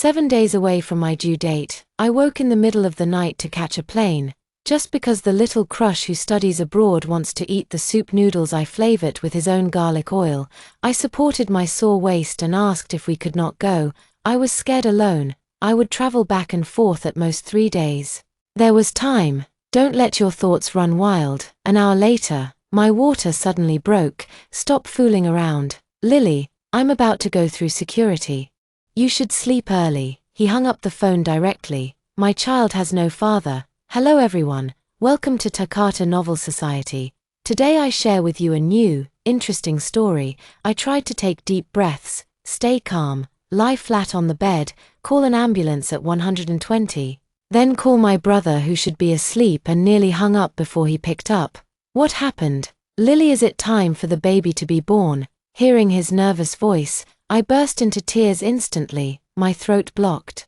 7 days away from my due date, I woke in the middle of the night to catch a plane, just because the little crush who studies abroad wants to eat the soup noodles I flavored with his own garlic oil. I supported my sore waist and asked if we could not go. I was scared alone. I would travel back and forth at most 3 days. There was time. Don't let your thoughts run wild. An hour later, my water suddenly broke. Stop fooling around. Lily, I'm about to go through security. You should sleep early. He hung up the phone directly. My child has no father. Hello everyone, welcome to Takata Novel Society. Today I share with you a new, interesting story. I tried to take deep breaths, stay calm, lie flat on the bed, call an ambulance at 120, then call my brother who should be asleep and nearly hung up before he picked up. What happened? Lily, is it time for the baby to be born? Hearing his nervous voice, I burst into tears instantly, my throat blocked.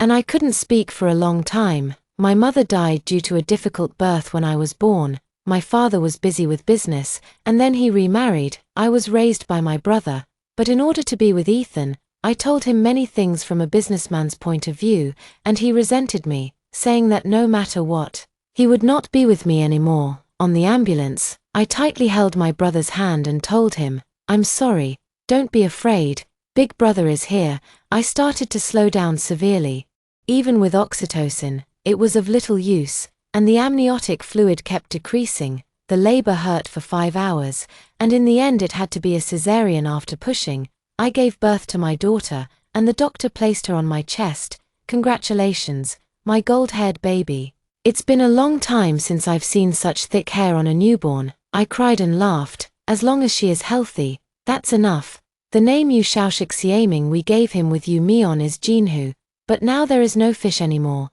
And I couldn't speak for a long time. My mother died due to a difficult birth when I was born. My father was busy with business, and then he remarried. I was raised by my brother, but in order to be with Ethan, I told him many things from a businessman's point of view, and he resented me, saying that no matter what, he would not be with me anymore. On the ambulance, I tightly held my brother's hand and told him, "I'm sorry, don't be afraid, Big Brother is here." I started to slow down severely. Even with oxytocin, it was of little use, and the amniotic fluid kept decreasing. The labor hurt for 5 hours, and in the end it had to be a cesarean after pushing. I gave birth to my daughter, and the doctor placed her on my chest. Congratulations, my gold-haired baby. It's been a long time since I've seen such thick hair on a newborn. I cried and laughed. As long as she is healthy, that's enough. The name Yu Shaoshik Xiaming we gave him with Yu Mion is Jinhu, but now there is no fish anymore.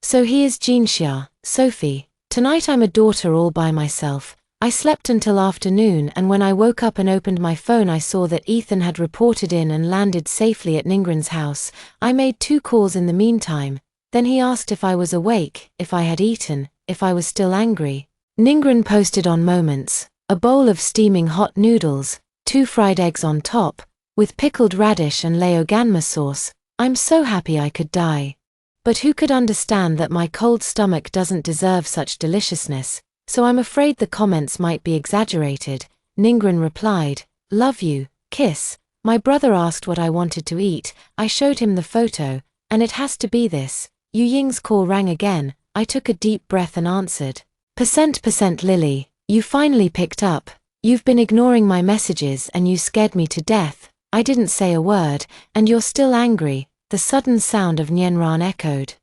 So he is Jinxia, Sophie. Tonight I'm a daughter all by myself. I slept until afternoon, and when I woke up and opened my phone I saw that Ethan had reported in and landed safely at Ningren's house. I made 2 calls in the meantime. Then he asked if I was awake, if I had eaten, if I was still angry. Ningren posted on Moments, a bowl of steaming hot noodles, 2 fried eggs on top, with pickled radish and laoganma sauce. I'm so happy I could die. But who could understand that my cold stomach doesn't deserve such deliciousness, so I'm afraid the comments might be exaggerated. Ningren replied, "Love you, kiss." My brother asked what I wanted to eat. I showed him the photo, and it has to be this. Yu Ying's call rang again. I took a deep breath and answered. Percent Lily, you finally picked up. You've been ignoring my messages and you scared me to death. I didn't say a word, and you're still angry. The sudden sound of Nyenran echoed.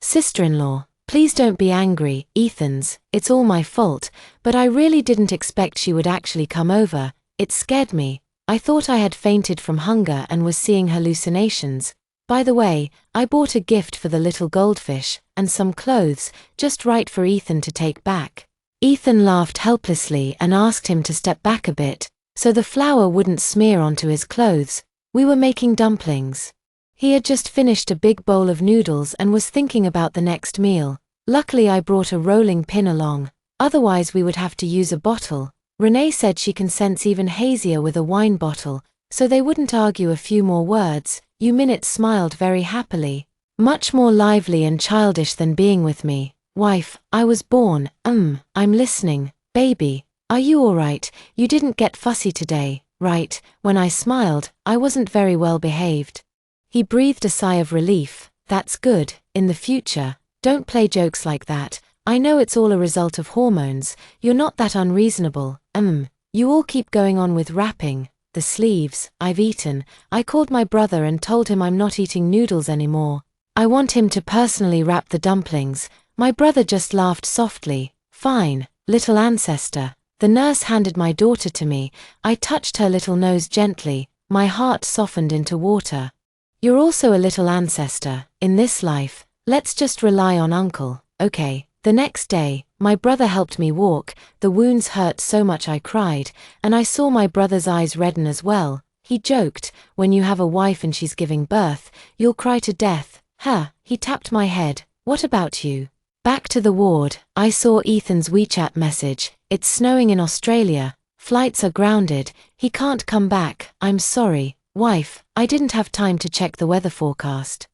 Sister-in-law, please don't be angry, Ethan's. It's all my fault, but I really didn't expect she would actually come over. It scared me. I thought I had fainted from hunger and was seeing hallucinations. By the way, I bought a gift for the little goldfish, and some clothes, just right for Ethan to take back. Ethan laughed helplessly and asked him to step back a bit, so the flour wouldn't smear onto his clothes. We were making dumplings. He had just finished a big bowl of noodles and was thinking about the next meal. Luckily I brought a rolling pin along, otherwise we would have to use a bottle. Renee said she can sense even hazier with a wine bottle, so they wouldn't argue a few more words. Yu Minute smiled very happily. Much more lively and childish than being with me. Wife, I was born. I'm listening. Baby, are you alright? You didn't get fussy today, right? When I smiled, I wasn't very well behaved. He breathed a sigh of relief. That's good. In the future, don't play jokes like that. I know it's all a result of hormones. You're not that unreasonable. You all keep going on with rapping. The sleeves, I've eaten. I called my brother and told him I'm not eating noodles anymore. I want him to personally wrap the dumplings. My brother just laughed softly. Fine, little ancestor. The nurse handed my daughter to me. I touched her little nose gently. My heart softened into water. You're also a little ancestor. In this life, let's just rely on uncle, okay? The next day, my brother helped me walk. The wounds hurt so much I cried, and I saw my brother's eyes redden as well. He joked, when you have a wife and she's giving birth, you'll cry to death. He tapped my head. What about you? Back to the ward, I saw Ethan's WeChat message. It's snowing in Australia. Flights are grounded. He can't come back. I'm sorry. Wife, I didn't have time to check the weather forecast.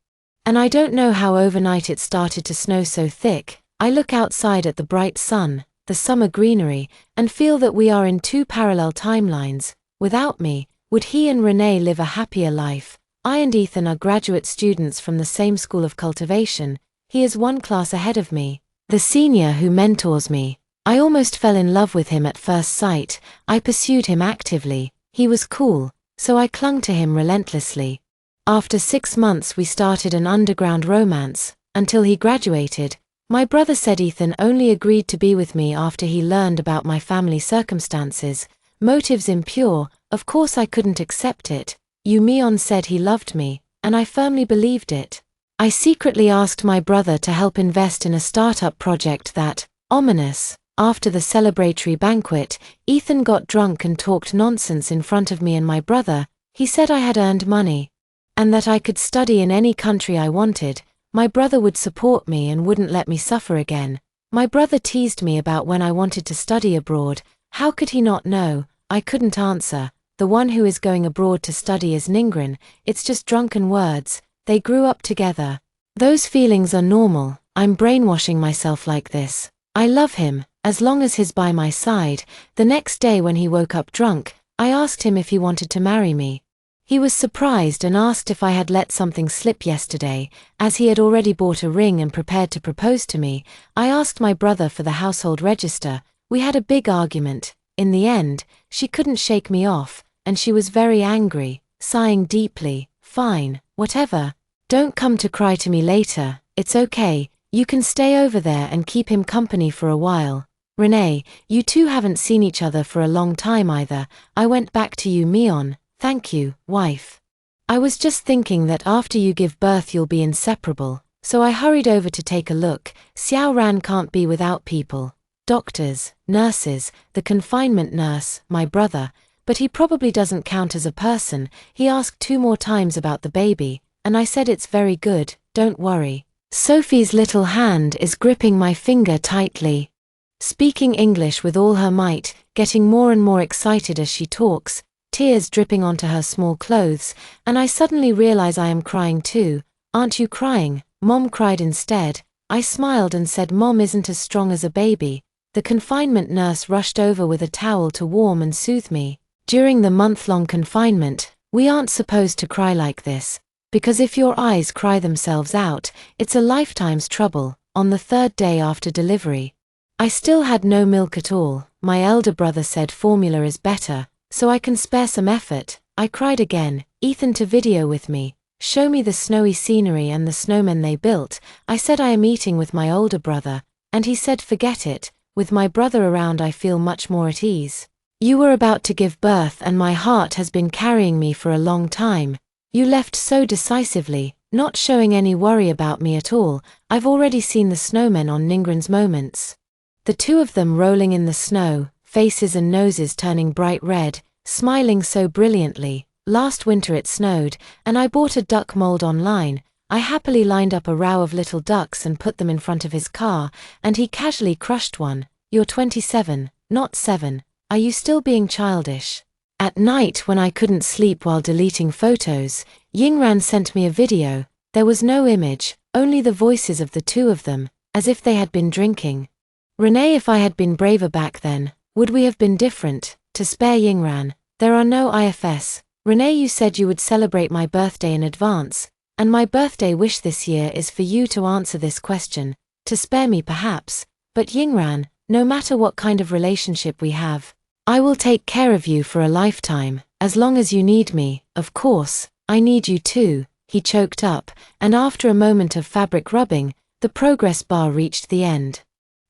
And I don't know how overnight it started to snow so thick. I look outside at the bright sun, the summer greenery, and feel that we are in two parallel timelines. Without me, would he and Renee live a happier life? I and Ethan are graduate students from the same school of cultivation. He is one class ahead of me, the senior who mentors me. I almost fell in love with him at first sight. I pursued him actively. He was cool, so I clung to him relentlessly. After 6 months we started an underground romance, until he graduated. My brother said Ethan only agreed to be with me after he learned about my family circumstances. Motives impure, of course I couldn't accept it. Mion said he loved me, and I firmly believed it. I secretly asked my brother to help invest in a startup project that, ominous. After the celebratory banquet, Ethan got drunk and talked nonsense in front of me and my brother. He said I had earned money, and that I could study in any country I wanted. My brother would support me and wouldn't let me suffer again. My brother teased me about when I wanted to study abroad. How could he not know? I couldn't answer. The one who is going abroad to study is Ningren. It's just drunken words. They grew up together. Those feelings are normal. I'm brainwashing myself like this. I love him, as long as he's by my side. The next day when he woke up drunk, I asked him if he wanted to marry me. He was surprised and asked if I had let something slip yesterday, as he had already bought a ring and prepared to propose to me. I asked my brother for the household register. We had a big argument. In the end, she couldn't shake me off, and she was very angry, sighing deeply. Fine, whatever. Don't come to cry to me later. It's okay. You can stay over there and keep him company for a while. Renee, you two haven't seen each other for a long time either. I went back to Mion. Thank you, wife. I was just thinking that after you give birth you'll be inseparable, so I hurried over to take a look. Xiao Ran can't be without people. Doctors, nurses, the confinement nurse, my brother, but he probably doesn't count as a person. He asked 2 more times about the baby, and I said it's very good, don't worry. Sophie's little hand is gripping my finger tightly. Speaking English with all her might, getting more and more excited as she talks, tears dripping onto her small clothes, and I suddenly realize I am crying too. Aren't you crying? Mom cried instead. I smiled and said Mom isn't as strong as a baby. The confinement nurse rushed over with a towel to warm and soothe me. During the month-long confinement, we aren't supposed to cry like this, because if your eyes cry themselves out, it's a lifetime's trouble. On the 3rd day after delivery, I still had no milk at all. My elder brother said formula is better, so I can spare some effort. I cried again. Ethan to video with me. Show me the snowy scenery and the snowmen they built. I said I am eating with my older brother, and he said forget it. With my brother around I feel much more at ease. You were about to give birth and my heart has been carrying me for a long time. You left so decisively, not showing any worry about me at all. I've already seen the snowmen on Ningren's Moments. The 2 of them rolling in the snow, faces and noses turning bright red, smiling so brilliantly. Last winter it snowed, and I bought a duck mold online. I happily lined up a row of little ducks and put them in front of his car, and he casually crushed one. You're 27, not 7. Are you still being childish? At night when I couldn't sleep while deleting photos, Yingran sent me a video. There was no image, only the voices of the 2 of them, as if they had been drinking. Renee, if I had been braver back then, would we have been different? To spare Yingran, there are no IFS. Renee, you said you would celebrate my birthday in advance, and my birthday wish this year is for you to answer this question, to spare me perhaps, but Yingran, no matter what kind of relationship we have, I will take care of you for a lifetime, as long as you need me. Of course, I need you too. He choked up, and after a moment of fabric rubbing, the progress bar reached the end.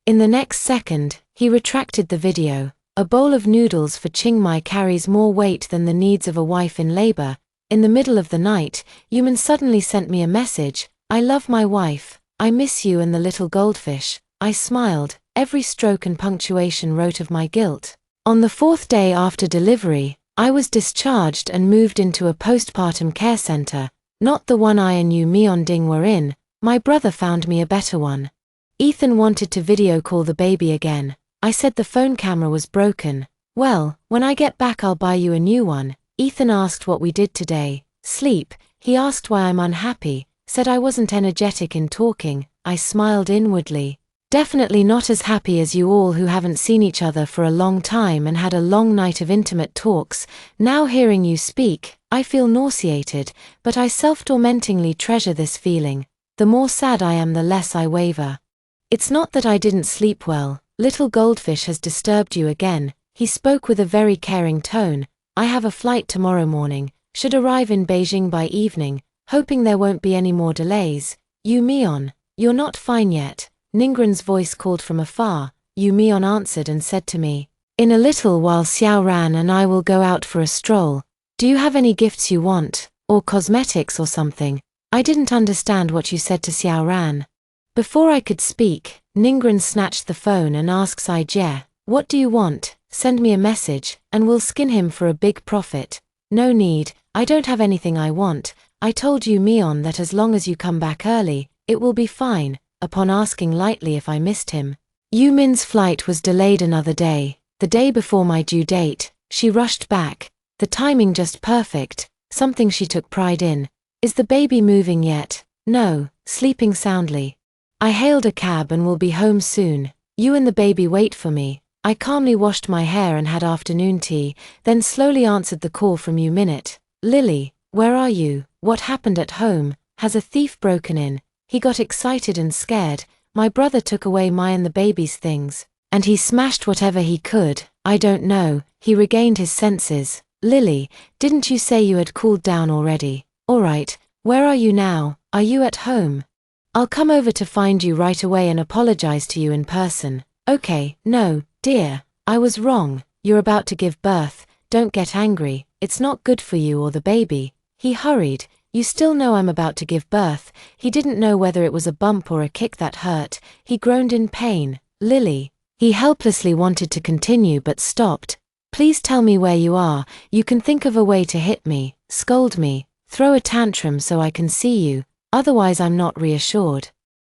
In the next second, he retracted the video. A bowl of noodles for Chiang Mai carries more weight than the needs of a wife in labor. In the middle of the night, Yuman suddenly sent me a message. I love my wife. I miss you and the little goldfish. I smiled. Every stroke and punctuation wrote of my guilt. On the 4th day after delivery, I was discharged and moved into a postpartum care center, not the one I and Mion Ding were in. My brother found me a better one. Ethan wanted to video call the baby again. I said the phone camera was broken. Well, when I get back I'll buy you a new one. Ethan asked what we did today. Sleep. He asked why I'm unhappy. said I wasn't energetic in talking. I smiled inwardly. Definitely not as happy as you all who haven't seen each other for a long time and had a long night of intimate talks. Now hearing you speak, I feel nauseated, but I self-tormentingly treasure this feeling. The more sad I am, the less I waver. It's not that I didn't sleep well. Little Goldfish has disturbed you again. He spoke with a very caring tone. I have a flight tomorrow morning, should arrive in Beijing by evening, hoping there won't be any more delays. Yu Mion, you're not fine yet. Ningren's voice called from afar. Yu Mion answered and said to me, in a little while Xiao Ran and I will go out for a stroll. Do you have any gifts you want, or cosmetics or something? I didn't understand what you said to Xiao Ran. Before I could speak, Ningren snatched the phone and asks Jie, what do you want? Send me a message, and we'll skin him for a big profit. No need, I don't have anything I want. I told Yu Mion that as long as you come back early, it will be fine. Upon asking lightly if I missed him, Yu Min's flight was delayed another day. The day before my due date, she rushed back. The timing just perfect, something she took pride in. Is the baby moving yet? No, sleeping soundly. I hailed a cab and will be home soon. You and the baby wait for me. I calmly washed my hair and had afternoon tea, then slowly answered the call from Yu Minute. Lily, where are you? What happened at home? Has a thief broken in? He got excited and scared. My brother took away my and the baby's things, and he smashed whatever he could. I don't know. He regained his senses. Lily, didn't you say you had cooled down already? All right, where are you now? Are you at home? I'll come over to find you right away and apologize to you in person. Okay, no, dear, I was wrong. You're about to give birth. Don't get angry. It's not good for you or the baby. He hurried. You still know I'm about to give birth. He didn't know whether it was a bump or a kick that hurt. He groaned in pain. Lily. He helplessly wanted to continue but stopped. Please tell me where you are. You can think of a way to hit me, scold me, throw a tantrum so I can see you. Otherwise I'm not reassured.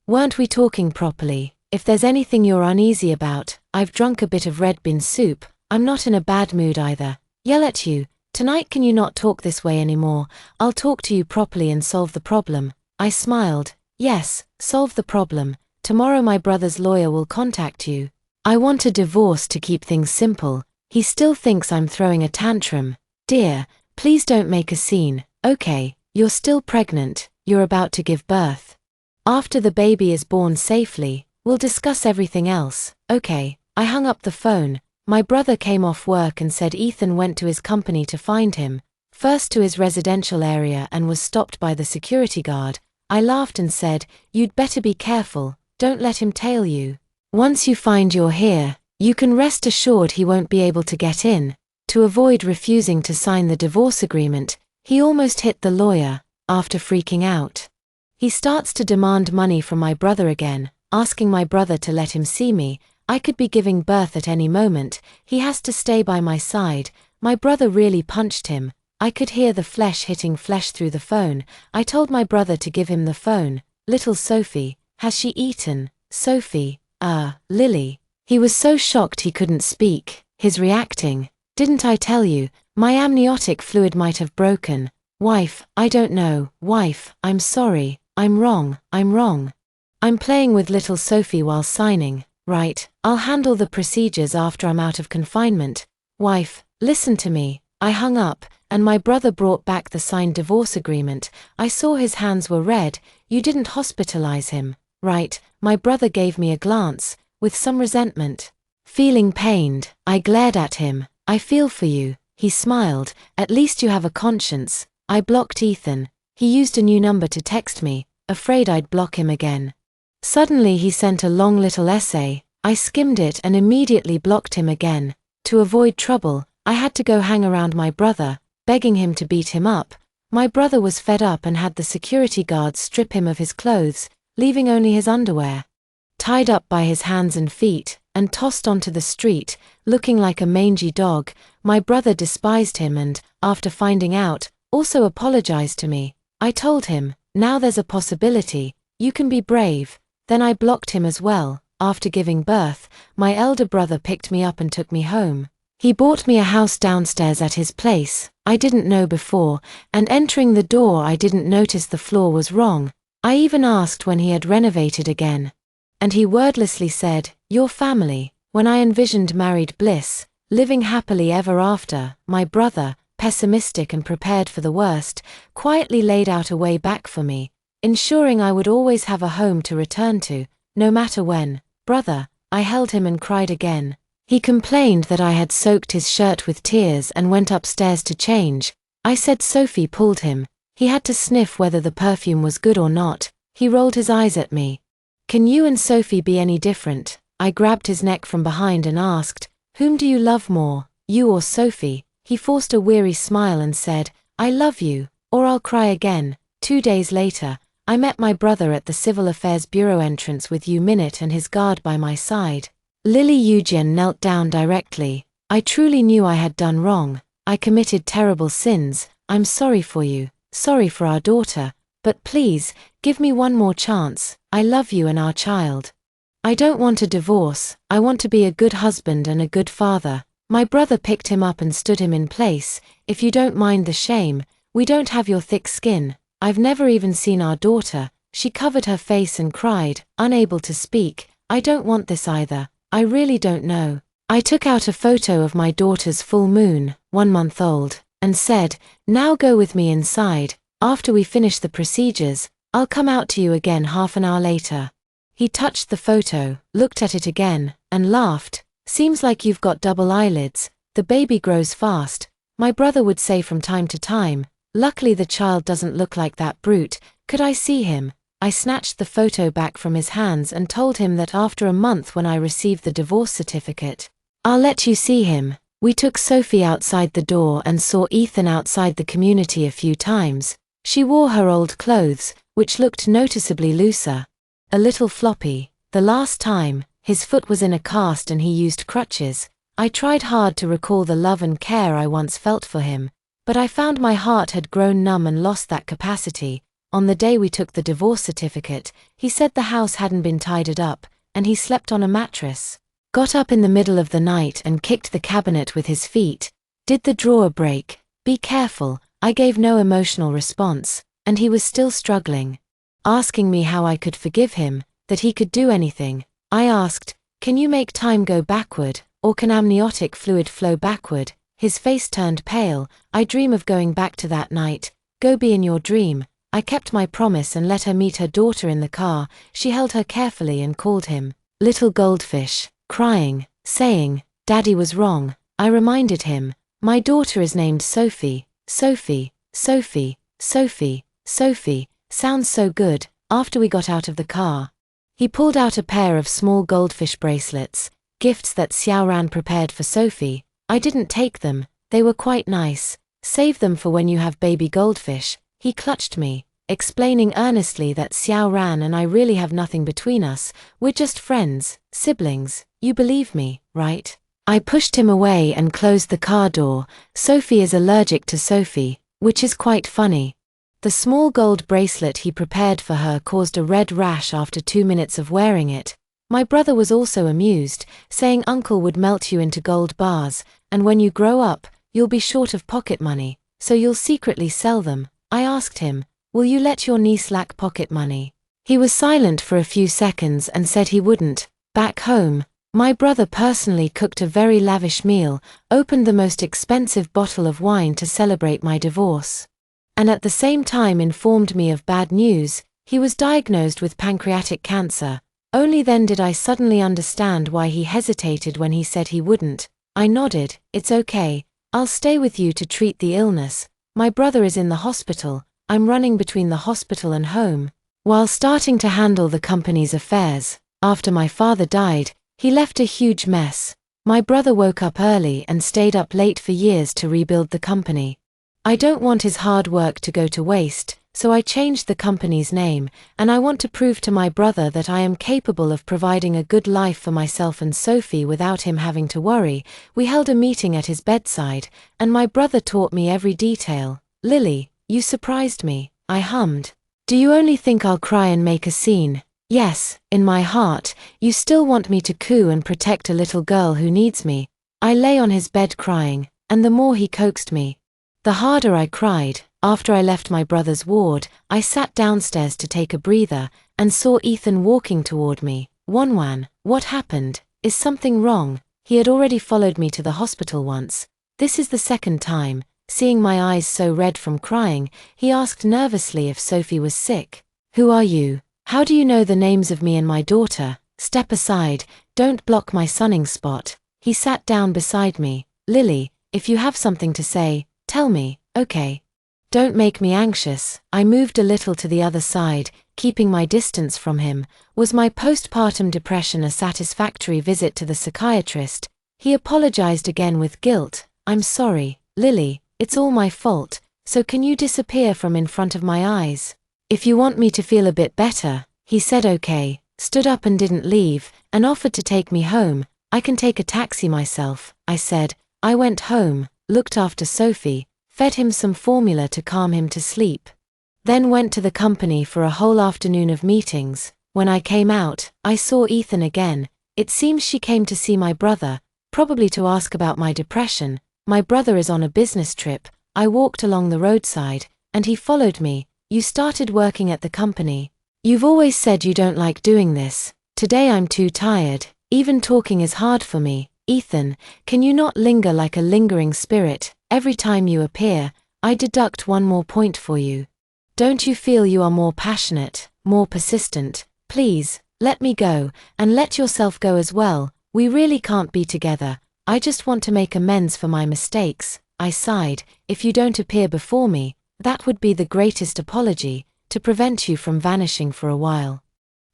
Weren't we talking properly? If there's anything you're uneasy about, I've drunk a bit of red bean soup. I'm not in a bad mood either. Yell at you. Tonight can you not talk this way anymore? I'll talk to you properly and solve the problem. I smiled. Yes, solve the problem. Tomorrow my brother's lawyer will contact you. I want a divorce to keep things simple. He still thinks I'm throwing a tantrum. Dear, please don't make a scene. Okay, you're still pregnant. You're about to give birth. After the baby is born safely, we'll discuss everything else. Okay. I hung up the phone. My brother came off work and said Ethan went to his company to find him, first to his residential area and was stopped by the security guard. I laughed and said, you'd better be careful, don't let him tail you. Once you find you're here, you can rest assured he won't be able to get in. To avoid refusing to sign the divorce agreement, he almost hit the lawyer. After freaking out, he starts to demand money from my brother again, asking my brother to let him see me. I could be giving birth at any moment. He has to stay by my side. My brother really punched him. I could hear the flesh hitting flesh through the phone. I told my brother to give him the phone. Little Sophie, has she eaten? Sophie, Lily. He was so shocked he couldn't speak. His reacting. Didn't I tell you, my amniotic fluid might have broken. Wife, I don't know. Wife, I'm sorry. I'm wrong. I'm playing with little Sophie while signing. Right, I'll handle the procedures after I'm out of confinement. Wife, listen to me. I hung up, and my brother brought back the signed divorce agreement. I saw his hands were red. You didn't hospitalize him. Right, my brother gave me a glance, with some resentment. Feeling pained, I glared at him. I feel for you. He smiled. At least you have a conscience. I blocked Ethan. He used a new number to text me, afraid I'd block him again. Suddenly he sent a long little essay. I skimmed it and immediately blocked him again. To avoid trouble, I had to go hang around my brother, begging him to beat him up. My brother was fed up and had the security guards strip him of his clothes, leaving only his underwear. Tied up by his hands and feet, and tossed onto the street, looking like a mangy dog. My brother despised him and, after finding out, also apologized to me. I told him, now there's a possibility, you can be brave. Then I blocked him as well. After giving birth, my elder brother picked me up and took me home. He bought me a house downstairs at his place. I didn't know before, and entering the door I didn't notice the floor was wrong. I even asked when he had renovated again. And he wordlessly said, "Your family." When I envisioned married bliss, living happily ever after, my brother, pessimistic and prepared for the worst, quietly laid out a way back for me, ensuring I would always have a home to return to, no matter when. "Brother," I held him and cried again. He complained that I had soaked his shirt with tears and went upstairs to change. I said Sophie pulled him. He had to sniff whether the perfume was good or not. He rolled his eyes at me. "Can you and Sophie be any different?" I grabbed his neck from behind and asked, "Whom do you love more, you or Sophie?" He forced a weary smile and said, "I love you, or I'll cry again." 2 days later, I met my brother at the Civil Affairs Bureau entrance with Minute and his guard by my side. Lily Eugen knelt down directly. "I truly knew I had done wrong. I committed terrible sins. I'm sorry for you, sorry for our daughter, but please, give me one more chance. I love you and our child. I don't want a divorce, I want to be a good husband and a good father." My brother picked him up and stood him in place. "If you don't mind the shame, we don't have your thick skin. I've never even seen our daughter." She covered her face and cried, unable to speak, "I don't want this either. I really don't know." I took out a photo of my daughter's full moon, 1 month old, and said, "Now go with me inside. After we finish the procedures, I'll come out to you again half an hour later." He touched the photo, looked at it again, and laughed. "Seems like you've got double eyelids. The baby grows fast," my brother would say from time to time. "Luckily the child doesn't look like that brute. Could I see him?" I snatched the photo back from his hands and told him that after a month when I received the divorce certificate, "I'll let you see him." We took Sophie outside the door and saw Ethan outside the community a few times. She wore her old clothes, which looked noticeably looser. A little floppy. The last time, his foot was in a cast and he used crutches. I tried hard to recall the love and care I once felt for him, but I found my heart had grown numb and lost that capacity. On the day we took the divorce certificate, he said the house hadn't been tidied up, and he slept on a mattress. Got up in the middle of the night and kicked the cabinet with his feet. "Did the drawer break? Be careful." I gave no emotional response, and he was still struggling. Asking me how I could forgive him, that he could do anything. I asked, "Can you make time go backward, or can amniotic fluid flow backward?" His face turned pale. "I dream of going back to that night." "Go be in your dream." I kept my promise and let her meet her daughter in the car. She held her carefully and called him "Little Goldfish," crying, saying, "Daddy was wrong." I reminded him, "My daughter is named Sophie." "Sophie, Sophie, Sophie, Sophie, sounds so good." After we got out of the car, he pulled out a pair of small goldfish bracelets, gifts that Xiaoran prepared for Sophie. I didn't take them, they were quite nice. "Save them for when you have baby goldfish." He clutched me, explaining earnestly that Xiaoran and I really have nothing between us. "We're just friends, siblings. You believe me, right?" I pushed him away and closed the car door. Sophie is allergic to Sophie, which is quite funny. The small gold bracelet he prepared for her caused a red rash after 2 minutes of wearing it. My brother was also amused, saying Uncle would melt you into gold bars, and when you grow up, you'll be short of pocket money, so you'll secretly sell them. I asked him, "Will you let your niece lack pocket money?" He was silent for a few seconds and said he wouldn't. Back home, my brother personally cooked a very lavish meal, opened the most expensive bottle of wine to celebrate my divorce, and at the same time informed me of bad news. He was diagnosed with pancreatic cancer. Only then did I suddenly understand why he hesitated when he said he wouldn't. I nodded. "It's okay. I'll stay with you to treat the illness. My brother is in the hospital. I'm running between the hospital and home." While starting to handle the company's affairs, after my father died, he left a huge mess. My brother woke up early and stayed up late for years to rebuild the company. I don't want his hard work to go to waste, so I changed the company's name, and I want to prove to my brother that I am capable of providing a good life for myself and Sophie without him having to worry. We held a meeting at his bedside, and my brother taught me every detail. "Lily, you surprised me," I hummed. "Do you only think I'll cry and make a scene?" "Yes, in my heart, you still want me to coo and protect a little girl who needs me." I lay on his bed crying, and the more he coaxed me, the harder I cried. After I left my brother's ward, I sat downstairs to take a breather and saw Ethan walking toward me. Wonwan, what happened? Is something wrong? He had already followed me to the hospital once. This is the second time. Seeing my eyes so red from crying, he asked nervously if Sophie was sick. Who are you? How do you know the names of me and my daughter? Step aside, don't block my sunning spot. He sat down beside me. Lily, if you have something to say, tell me, okay? Don't make me anxious. I moved a little to the other side, keeping my distance from him. Was my postpartum depression a satisfactory visit to the psychiatrist? He apologized again with guilt. I'm sorry, Lily, it's all my fault, so can you disappear from in front of my eyes? If you want me to feel a bit better, he said okay, stood up and didn't leave, and offered to take me home. I can take a taxi myself, I said. I went home, looked after Sophie, fed him some formula to calm him to sleep. Then went to the company for a whole afternoon of meetings. When I came out, I saw Ethan again. It seems she came to see my brother, probably to ask about my depression. My brother is on a business trip. I walked along the roadside, and he followed me. You started working at the company. You've always said you don't like doing this. Today I'm too tired. Even talking is hard for me. Ethan, can you not linger like a lingering spirit? Every time you appear, I deduct one more point for you. Don't you feel you are more passionate, more persistent? Please, let me go, and let yourself go as well. We really can't be together. I just want to make amends for my mistakes. I sighed. If you don't appear before me, that would be the greatest apology, to prevent you from vanishing for a while.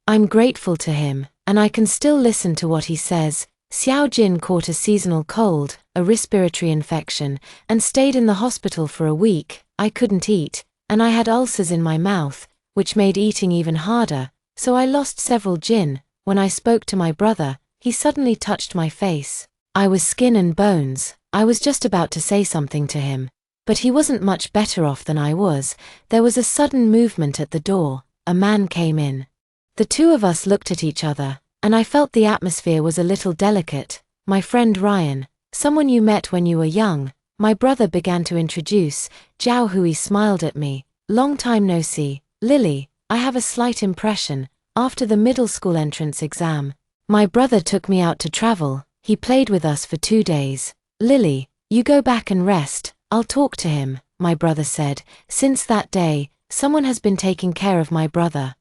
I'm grateful to him, and I can still listen to what he says. Xiao Jin caught a seasonal cold, a respiratory infection, and stayed in the hospital for a week. I couldn't eat, and I had ulcers in my mouth, which made eating even harder, so I lost several jin. When I spoke to my brother, he suddenly touched my face. I was skin and bones. I was just about to say something to him, but he wasn't much better off than I was. There was a sudden movement at the door. A man came in. The two of us looked at each other, and I felt the atmosphere was a little delicate. My friend Ryan, someone you met when you were young, my brother began to introduce. Zhao Hui smiled at me. Long time no see. Lily, I have a slight impression. After the middle school entrance exam, my brother took me out to travel. He played with us for 2 days. Lily, you go back and rest. I'll talk to him, my brother said. Since that day, someone has been taking care of my brother.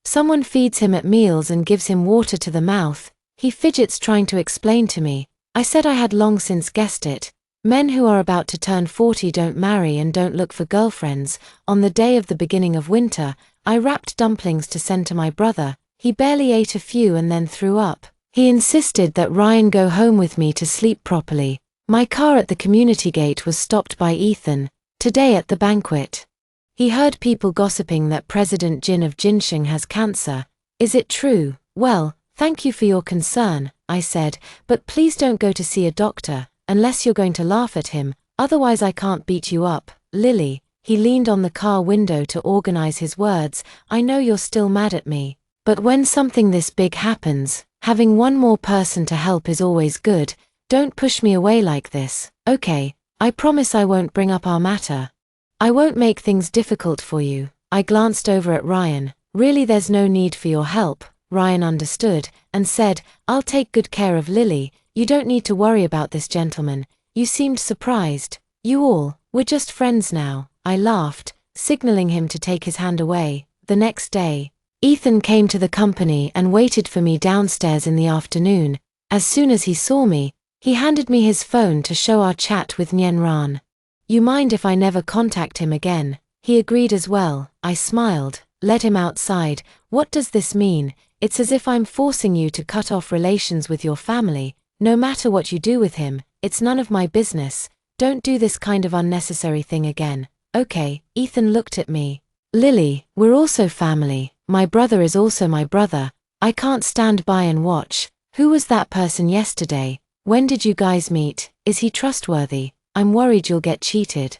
Someone feeds him at meals and gives him water to the mouth. He fidgets trying to explain to me. I said I had long since guessed it. Men who are about to turn 40 don't marry and don't look for girlfriends. On the day of the beginning of winter, I wrapped dumplings to send to my brother. He barely ate a few and then threw up. He insisted that Ryan go home with me to sleep properly. My car at the community gate was stopped by Ethan, today at the banquet. He heard people gossiping that President Jin of Jinsheng has cancer. Is it true? Well, thank you for your concern, I said, but please don't go to see a doctor, unless you're going to laugh at him, otherwise I can't beat you up. Lily, he leaned on the car window to organize his words. I know you're still mad at me, but when something this big happens, having one more person to help is always good. Don't push me away like this, okay? I promise I won't bring up our matter. I won't make things difficult for you. I glanced over at Ryan. Really, there's no need for your help. Ryan understood, and said, I'll take good care of Lily. You don't need to worry about this gentleman. You seemed surprised. We're just friends now. I laughed, signaling him to take his hand away. The next day, Ethan came to the company and waited for me downstairs in the afternoon. As soon as he saw me, he handed me his phone to show our chat with Nyen Ran. You mind if I never contact him again? He agreed as well. I smiled, led him outside. What does this mean? It's as if I'm forcing you to cut off relations with your family. No matter what you do with him, it's none of my business. Don't do this kind of unnecessary thing again. Okay, Ethan looked at me. Lily, we're also family. My brother is also my brother. I can't stand by and watch. Who was that person yesterday? When did you guys meet? Is he trustworthy? I'm worried you'll get cheated.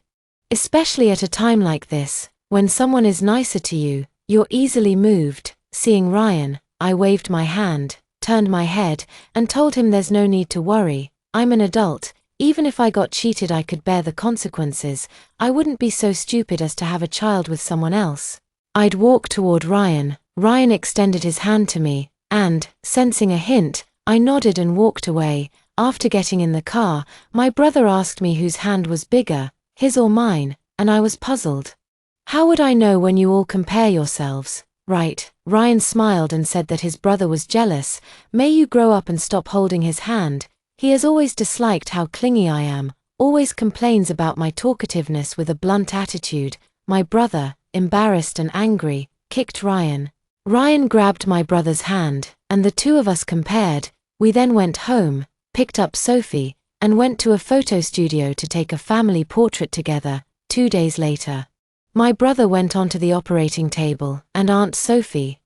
Especially at a time like this, when someone is nicer to you, you're easily moved. Seeing Ryan, I waved my hand, turned my head, and told him there's no need to worry. I'm an adult. Even if I got cheated, I could bear the consequences. I wouldn't be so stupid as to have a child with someone else. I'd walk toward Ryan. Ryan extended his hand to me, and, sensing a hint, I nodded and walked away. After getting in the car, my brother asked me whose hand was bigger, his or mine, and I was puzzled. How would I know when you all compare yourselves? Right. Ryan smiled and said that his brother was jealous. May you grow up and stop holding his hand. He has always disliked how clingy I am, always complains about my talkativeness with a blunt attitude. My brother, embarrassed and angry, kicked Ryan. Ryan grabbed my brother's hand, and the two of us compared. We then went home, picked up Sophie, and went to a photo studio to take a family portrait together. 2 days later, my brother went onto the operating table, and Aunt Sophie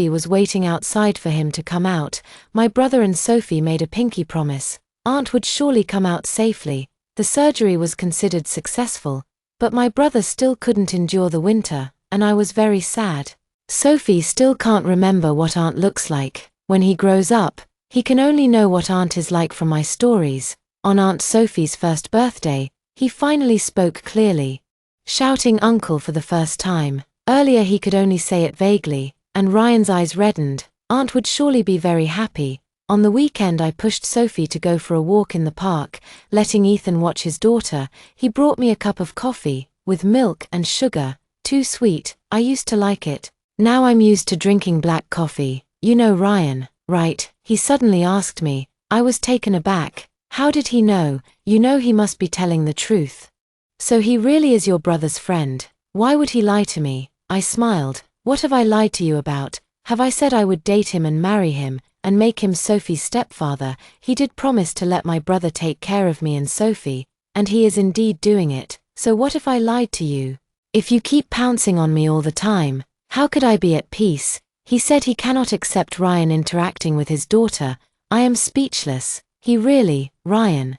was waiting outside for him to come out. My brother and Sophie made a pinky promise. Aunt would surely come out safely. The surgery was considered successful, but my brother still couldn't endure the winter, and I was very sad. Sophie still can't remember what Aunt looks like. When he grows up, he can only know what Aunt is like from my stories. On Aunt Sophie's first birthday, he finally spoke clearly, shouting uncle for the first time. Earlier he could only say it vaguely, and Ryan's eyes reddened. Aunt would surely be very happy. On the weekend I pushed Sophie to go for a walk in the park, letting Ethan watch his daughter. He brought me a cup of coffee, with milk and sugar. Too sweet. I used to like it. Now I'm used to drinking black coffee. You know Ryan, right? He suddenly asked me. I was taken aback. How did he know? You know he must be telling the truth. So he really is your brother's friend. Why would he lie to me? I smiled. What have I lied to you about? Have I said I would date him and marry him, and make him Sophie's stepfather? He did promise to let my brother take care of me and Sophie, and he is indeed doing it. So what if I lied to you? If you keep pouncing on me all the time, how could I be at peace? He said he cannot accept Ryan interacting with his daughter. I am speechless. He really, Ryan.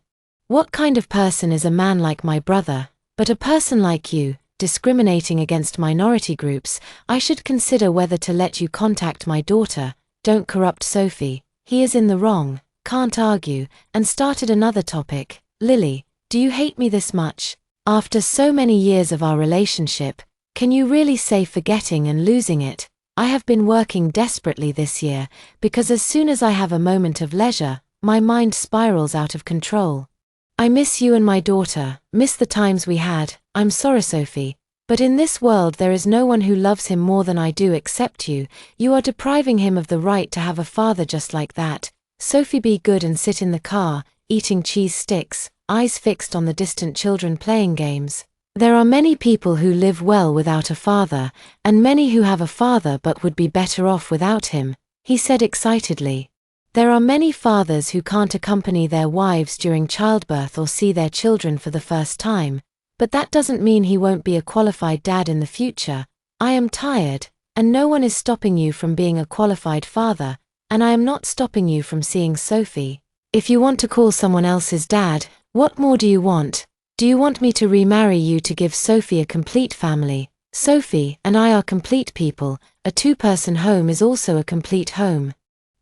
What kind of person is a man like my brother? But a person like you, discriminating against minority groups. I should consider whether to let you contact my daughter. Don't corrupt Sophie. He is in the wrong. Can't argue. And started another topic. Lily, do you hate me this much? After so many years of our relationship, can you really say forgetting and losing it? I have been working desperately this year, because as soon as I have a moment of leisure, my mind spirals out of control. I miss you and my daughter, miss the times we had. I'm sorry, Sophie, but in this world there is no one who loves him more than I do except you. You are depriving him of the right to have a father just like that. Sophie, be good and sit in the car, eating cheese sticks, eyes fixed on the distant children playing games. There are many people who live well without a father, and many who have a father but would be better off without him, he said excitedly. There are many fathers who can't accompany their wives during childbirth or see their children for the first time, but that doesn't mean he won't be a qualified dad in the future. I am tired, and no one is stopping you from being a qualified father, and I am not stopping you from seeing Sophie. If you want to call someone else's dad, what more do you want? Do you want me to remarry you to give Sophie a complete family? Sophie and I are complete people. A two-person home is also a complete home.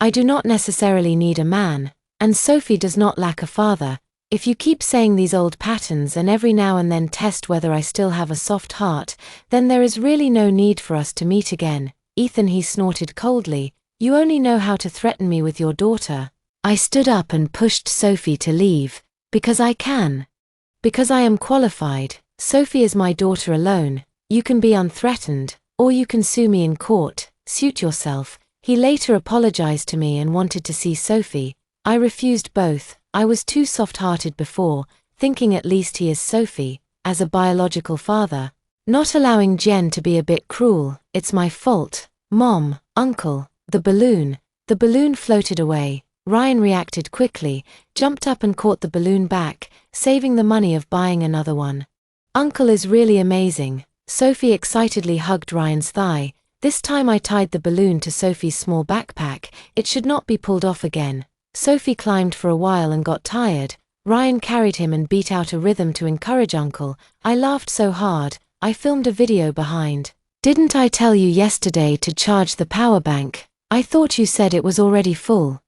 I do not necessarily need a man, and Sophie does not lack a father. If you keep saying these old patterns and every now and then test whether I still have a soft heart, then there is really no need for us to meet again. Ethan, he snorted coldly. You only know how to threaten me with your daughter. I stood up and pushed Sophie to leave. Because I can. Because I am qualified. Sophie is my daughter alone. You can be unthreatened, or you can sue me in court. Suit yourself. He later apologized to me and wanted to see Sophie. I refused both. I was too soft-hearted before, thinking at least he is Sophie, as a biological father. Not allowing Jen to be a bit cruel. It's my fault. Mom, Uncle, the balloon. The balloon floated away. Ryan reacted quickly, jumped up and caught the balloon back, saving the money of buying another one. Uncle is really amazing. Sophie excitedly hugged Ryan's thigh. This time I tied the balloon to Sophie's small backpack. It should not be pulled off again. Sophie climbed for a while and got tired. Ryan carried him and beat out a rhythm to encourage Uncle. I laughed so hard, I filmed a video behind. Didn't I tell you yesterday to charge the power bank? I thought you said it was already full.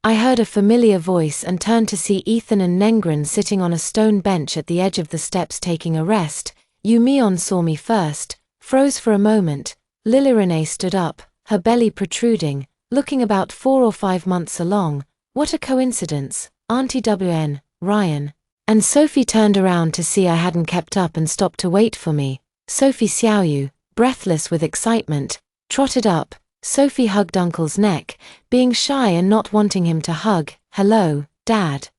I heard a familiar voice and turned to see Ethan and Nengren sitting on a stone bench at the edge of the steps taking a rest. Yu Mion saw me first, froze for a moment. Lily Renee stood up, her belly protruding, looking about 4 or 5 months along. What a coincidence, Auntie WN, Ryan. And Sophie turned around to see I hadn't kept up and stopped to wait for me. Sophie Xiaoyu, breathless with excitement, trotted up. Sophie hugged Uncle's neck, being shy and not wanting him to hug. Hello, Dad.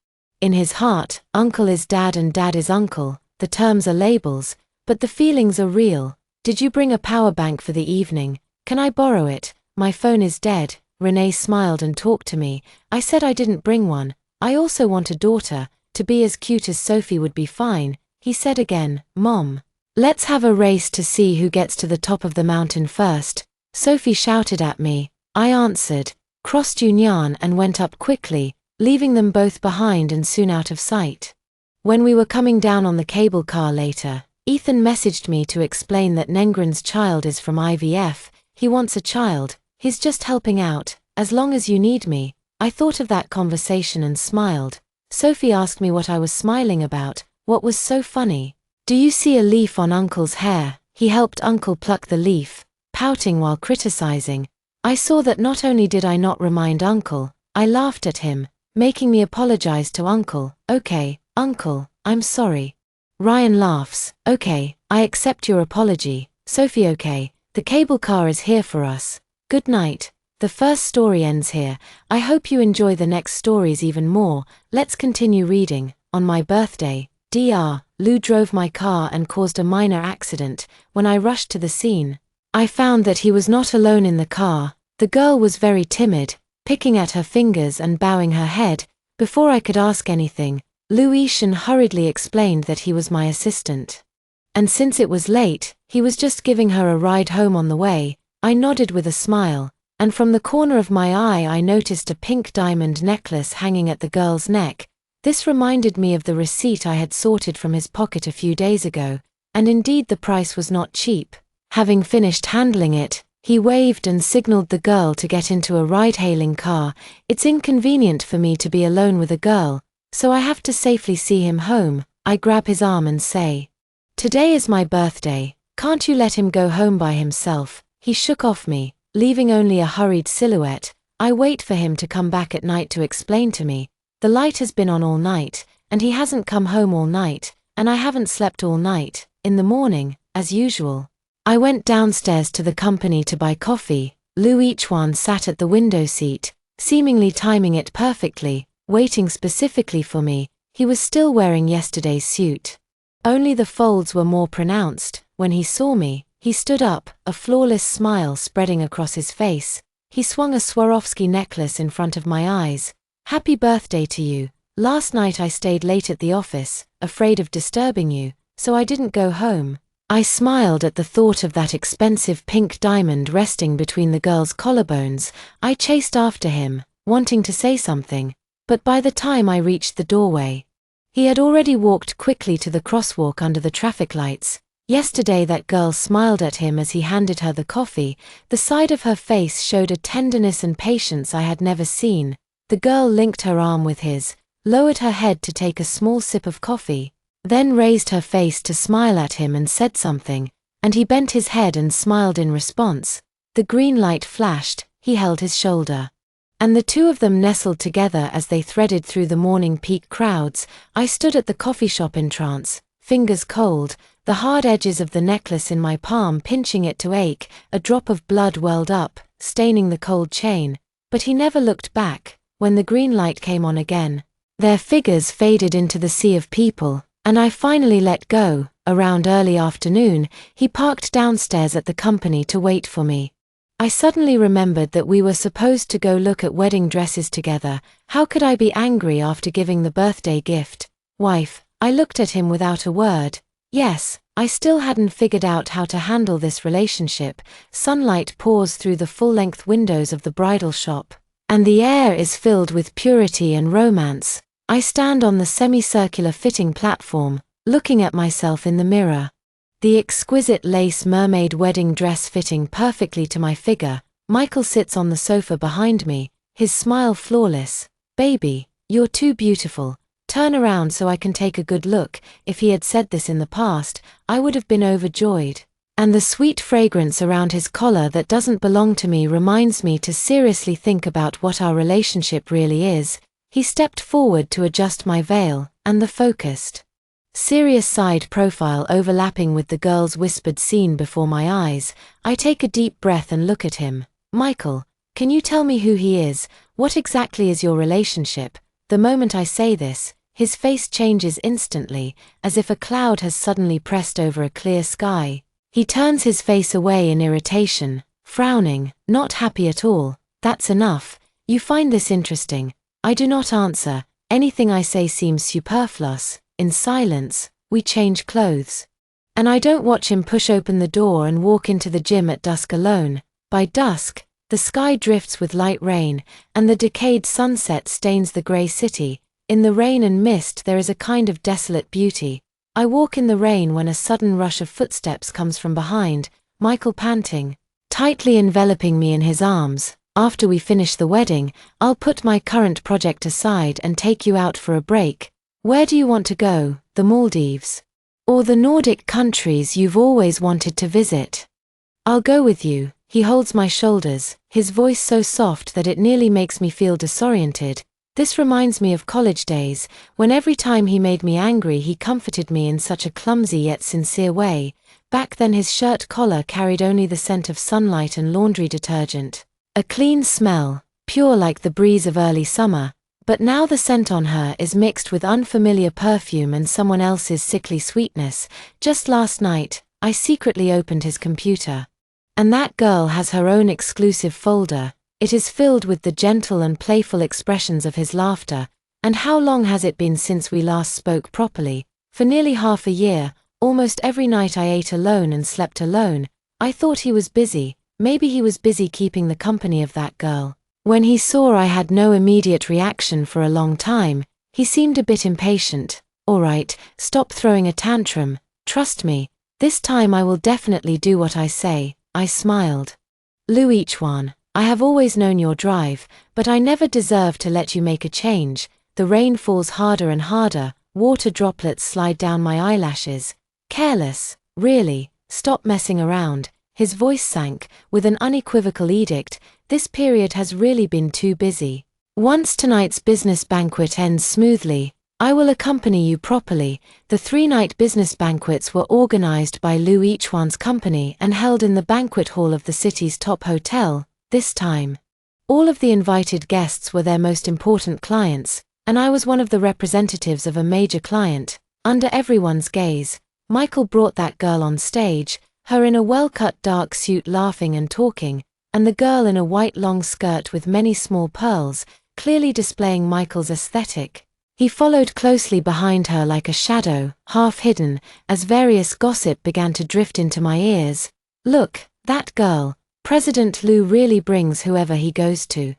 In his heart, Uncle is Dad and Dad is Uncle. The terms are labels, but the feelings are real. Did you bring a power bank for the evening? Can I borrow it? My phone is dead. Renee smiled and talked to me. I said I didn't bring one. I also want a daughter. To be as cute as Sophie would be fine. He said again, Mom. Let's have a race to see who gets to the top of the mountain first. Sophie shouted at me. I answered, crossed Yunyan and went up quickly, leaving them both behind and soon out of sight. When we were coming down on the cable car later, Ethan messaged me to explain that Nengren's child is from IVF. He wants a child. He's just helping out. As long as you need me. I thought of that conversation and smiled. Sophie asked me what I was smiling about. What was so funny? Do you see a leaf on Uncle's hair? He helped Uncle pluck the leaf, pouting while criticizing. I saw that not only did I not remind Uncle, I laughed at him, making me apologize to Uncle. Okay, Uncle, I'm sorry. Ryan laughs. Okay, I accept your apology. Sophie, okay, the cable car is here for us. Good night. The first story ends here. I hope you enjoy the next stories even more. Let's continue reading. On my birthday, Dr. Lou drove my car and caused a minor accident. When I rushed to the scene, I found that he was not alone in the car. The girl was very timid, picking at her fingers and bowing her head. Before I could ask anything, Lou Ishan hurriedly explained that he was my assistant. And since it was late, he was just giving her a ride home on the way. I nodded with a smile, and from the corner of my eye I noticed a pink diamond necklace hanging at the girl's neck. This reminded me of the receipt I had sorted from his pocket a few days ago, and indeed the price was not cheap. Having finished handling it, he waved and signaled the girl to get into a ride-hailing car. It's inconvenient for me to be alone with a girl, so I have to safely see him home. I grab his arm and say, "Today is my birthday, can't you let him go home by himself?" He shook off me, leaving only a hurried silhouette. I wait for him to come back at night to explain to me. The light has been on all night, and he hasn't come home all night, and I haven't slept all night. In the morning, as usual, I went downstairs to the company to buy coffee. Lu Ichuan sat at the window seat, seemingly timing it perfectly, waiting specifically for me. He was still wearing yesterday's suit. Only the folds were more pronounced. When he saw me, he stood up, a flawless smile spreading across his face. He swung a Swarovski necklace in front of my eyes. "Happy birthday to you. Last night I stayed late at the office, afraid of disturbing you, so I didn't go home." I smiled at the thought of that expensive pink diamond resting between the girl's collarbones. I chased after him, wanting to say something, but by the time I reached the doorway, he had already walked quickly to the crosswalk under the traffic lights. Yesterday that girl smiled at him as he handed her the coffee. The side of her face showed a tenderness and patience I had never seen. The girl linked her arm with his, lowered her head to take a small sip of coffee, then raised her face to smile at him and said something, and he bent his head and smiled in response. The green light flashed, he held his shoulder, and the two of them nestled together as they threaded through the morning peak crowds. I stood at the coffee shop in trance, fingers cold, the hard edges of the necklace in my palm pinching it to ache. A drop of blood welled up, staining the cold chain, but he never looked back. When the green light came on again, their figures faded into the sea of people, and I finally let go. Around early afternoon, he parked downstairs at the company to wait for me. I suddenly remembered that we were supposed to go look at wedding dresses together. How could I be angry after giving the birthday gift? "Wife," I looked at him without a word. Yes, I still hadn't figured out how to handle this relationship. Sunlight pours through the full-length windows of the bridal shop, and the air is filled with purity and romance. I stand on the semicircular fitting platform, looking at myself in the mirror. The exquisite lace mermaid wedding dress fitting perfectly to my figure. Michael sits on the sofa behind me, his smile flawless. "Baby, you're too beautiful. Turn around so I can take a good look." If he had said this in the past, I would have been overjoyed. And the sweet fragrance around his collar that doesn't belong to me reminds me to seriously think about what our relationship really is. He stepped forward to adjust my veil, and the focused, serious side profile overlapping with the girl's whispered scene before my eyes. I take a deep breath and look at him. "Michael, can you tell me who he is? What exactly is your relationship?" The moment I say this, his face changes instantly, as if a cloud has suddenly pressed over a clear sky. He turns his face away in irritation, frowning, not happy at all. "That's enough. You find this interesting." I do not answer. Anything I say seems superfluous. In silence, we change clothes. And I don't watch him push open the door and walk into the gym at dusk alone. By dusk, the sky drifts with light rain, and the decayed sunset stains the grey city. In the rain and mist there is a kind of desolate beauty. I walk in the rain when a sudden rush of footsteps comes from behind, Michael panting, tightly enveloping me in his arms. "After we finish the wedding, I'll put my current project aside and take you out for a break. Where do you want to go? The Maldives? Or the Nordic countries you've always wanted to visit?" "I'll go with you." He holds my shoulders, his voice so soft that it nearly makes me feel disoriented. This reminds me of college days, when every time he made me angry he comforted me in such a clumsy yet sincere way. Back then his shirt collar carried only the scent of sunlight and laundry detergent. A clean smell, pure like the breeze of early summer. But now the scent on her is mixed with unfamiliar perfume and someone else's sickly sweetness. Just last night, I secretly opened his computer. And that girl has her own exclusive folder. It is filled with the gentle and playful expressions of his laughter. And how long has it been since we last spoke properly? For nearly half a year. Almost every night I ate alone and slept alone. I thought he was busy. Maybe he was busy keeping the company of that girl. When he saw I had no immediate reaction for a long time, he seemed a bit impatient. "All right, stop throwing a tantrum. Trust me, this time I will definitely do what I say." I smiled. "Lu Ichuan, I have always known your drive, but I never deserved to let you make a change." The rain falls harder and harder, water droplets slide down my eyelashes. "Careless, really, stop messing around." His voice sank, with an unequivocal edict. "This period has really been too busy. Once tonight's business banquet ends smoothly, I will accompany you properly." The 3-night business banquets were organized by Lu Ichuan's company and held in the banquet hall of the city's top hotel. This time, all of the invited guests were their most important clients, and I was one of the representatives of a major client. Under everyone's gaze, Michael brought that girl on stage, her in a well-cut dark suit laughing and talking, and the girl in a white long skirt with many small pearls, clearly displaying Michael's aesthetic. He followed closely behind her like a shadow, half hidden, as various gossip began to drift into my ears. "Look, that girl. President Lu really brings whoever he goes to.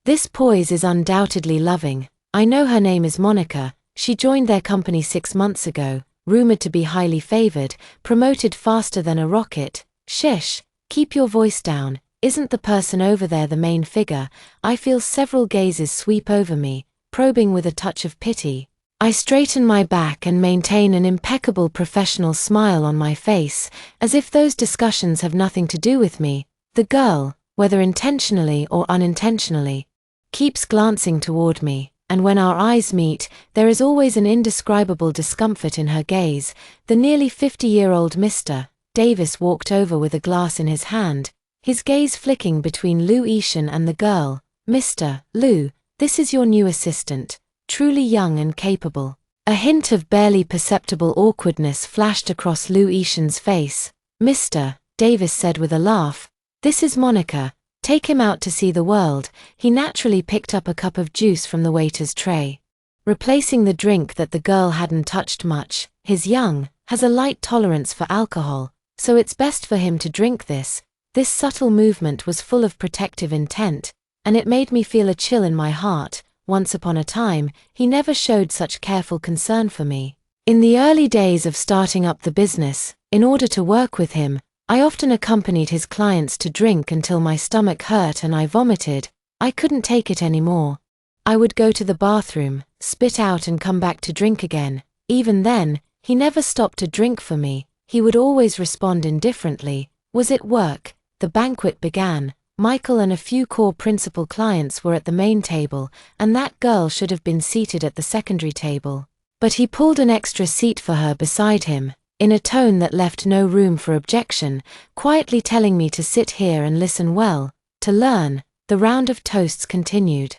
This poise is undoubtedly loving. I know her name is Monica. She joined their company 6 months ago. Rumored to be highly favored, promoted faster than a rocket." "Shish, keep your voice down. Isn't the person over there the main figure?" I feel several gazes sweep over me, probing with a touch of pity. I straighten my back and maintain an impeccable professional smile on my face, as if those discussions have nothing to do with me. The girl, whether intentionally or unintentionally, keeps glancing toward me. And when our eyes meet, there is always an indescribable discomfort in her gaze. The nearly 50-year-old Mr. Davis walked over with a glass in his hand, his gaze flicking between Lu Ishan and the girl. "Mr. Lu, this is your new assistant, truly young and capable." A hint of barely perceptible awkwardness flashed across Lu Ishan's face. "Mr. Davis said with a laugh, this is Monica. Take him out to see the world." He naturally picked up a cup of juice from the waiter's tray, replacing the drink that the girl hadn't touched much. "He's young, has a light tolerance for alcohol, so it's best for him to drink this." This subtle movement was full of protective intent, and it made me feel a chill in my heart. Once upon a time, he never showed such careful concern for me. In the early days of starting up the business, in order to work with him, I often accompanied his clients to drink until my stomach hurt and I vomited. I couldn't take it anymore. I would go to the bathroom, spit out and come back to drink again. Even then, he never stopped to drink for me. He would always respond indifferently. Was it work? The banquet began. Michael and a few core principal clients were at the main table, and that girl should have been seated at the secondary table. But he pulled an extra seat for her beside him, in a tone that left no room for objection, quietly telling me to sit here and listen well, to learn. The round of toasts continued.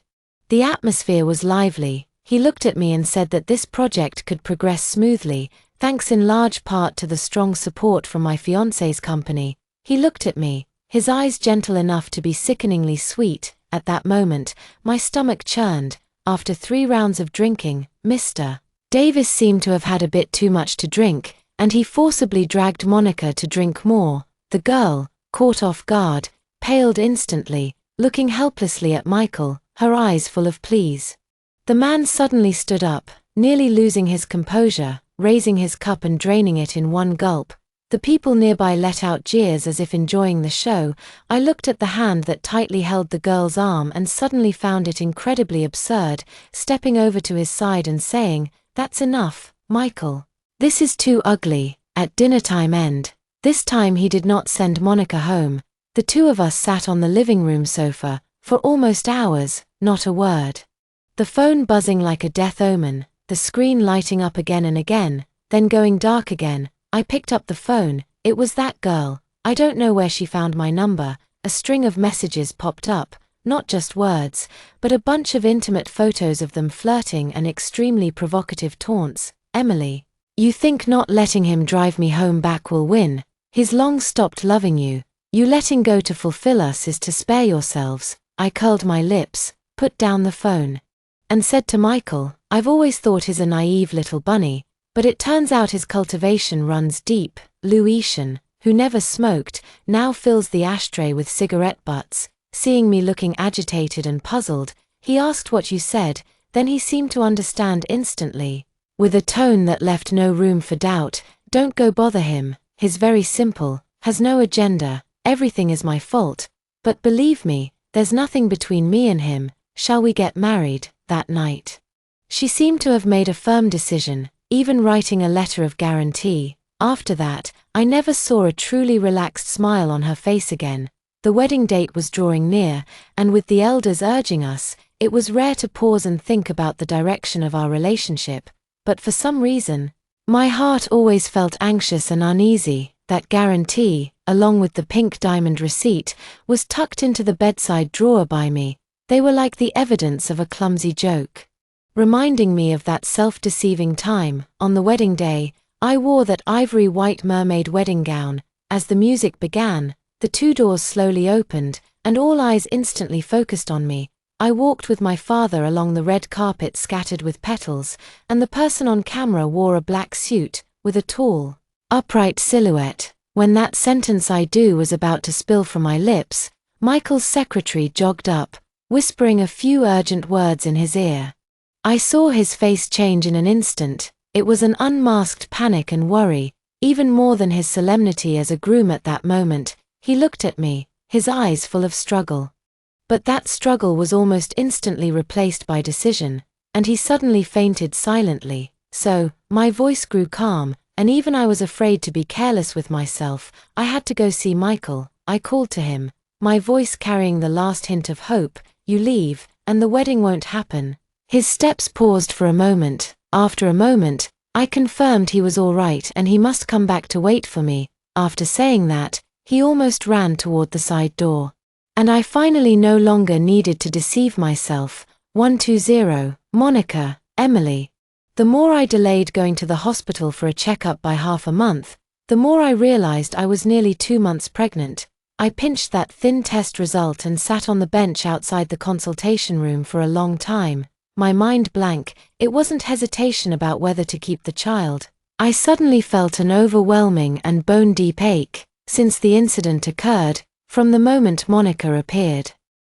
The atmosphere was lively. He looked at me and said that this project could progress smoothly, thanks in large part to the strong support from my fiancé's company. He looked at me, his eyes gentle enough to be sickeningly sweet. At that moment, my stomach churned. After 3 rounds of drinking, Mr. Davis seemed to have had a bit too much to drink, and he forcibly dragged Monica to drink more. The girl, caught off guard, paled instantly, looking helplessly at Michael, her eyes full of pleas. The man suddenly stood up, nearly losing his composure, raising his cup and draining it in one gulp. The people nearby let out jeers as if enjoying the show. I looked at the hand that tightly held the girl's arm and suddenly found it incredibly absurd, stepping over to his side and saying, "That's enough, Michael. This is too ugly." At dinnertime end. This time he did not send Monica home. The two of us sat on the living room sofa, for almost hours, not a word. The phone buzzing like a death omen, the screen lighting up again and again, then going dark again. I picked up the phone. It was that girl. I don't know where she found my number. A string of messages popped up, not just words, but a bunch of intimate photos of them flirting and extremely provocative taunts. "Emily, you think not letting him drive me home back will win? He's long stopped loving you. You letting go to fulfill us is to spare yourselves." I curled my lips, put down the phone, and said to Michael, "I've always thought he's a naive little bunny, but it turns out his cultivation runs deep." Louisian, who never smoked, now fills the ashtray with cigarette butts. Seeing me looking agitated and puzzled, he asked what you said, then he seemed to understand instantly. With a tone that left no room for doubt, "Don't go bother him, he's very simple, has no agenda, everything is my fault. But believe me, there's nothing between me and him. Shall we get married?" That night, she seemed to have made a firm decision, even writing a letter of guarantee. After that, I never saw a truly relaxed smile on her face again. The wedding date was drawing near, and with the elders urging us, it was rare to pause and think about the direction of our relationship. But for some reason, my heart always felt anxious and uneasy. That guarantee, along with the pink diamond receipt, was tucked into the bedside drawer by me. They were like the evidence of a clumsy joke, reminding me of that self-deceiving time. On the wedding day, I wore that ivory white mermaid wedding gown. As the music began, the 2 doors slowly opened, and all eyes instantly focused on me. I walked with my father along the red carpet scattered with petals, and the person on camera wore a black suit, with a tall, upright silhouette. When that sentence "I do" was about to spill from my lips, Michael's secretary jogged up, whispering a few urgent words in his ear. I saw his face change in an instant. It was an unmasked panic and worry, even more than his solemnity as a groom at that moment. He looked at me, his eyes full of struggle. But that struggle was almost instantly replaced by decision, and he suddenly fainted silently. So, my voice grew calm, and even I was afraid to be careless with myself. I had to go see Michael. I called to him, my voice carrying the last hint of hope. "You leave, and the wedding won't happen." His steps paused for a moment. After a moment, I confirmed he was all right and he must come back to wait for me. After saying that, he almost ran toward the side door. And I finally no longer needed to deceive myself. 120, Monica, Emily. The more I delayed going to the hospital for a checkup by half a month, the more I realized I was nearly 2 months pregnant. I pinched that thin test result and sat on the bench outside the consultation room for a long time, my mind blank. It wasn't hesitation about whether to keep the child. I suddenly felt an overwhelming and bone-deep ache, since the incident occurred, from the moment Monica appeared.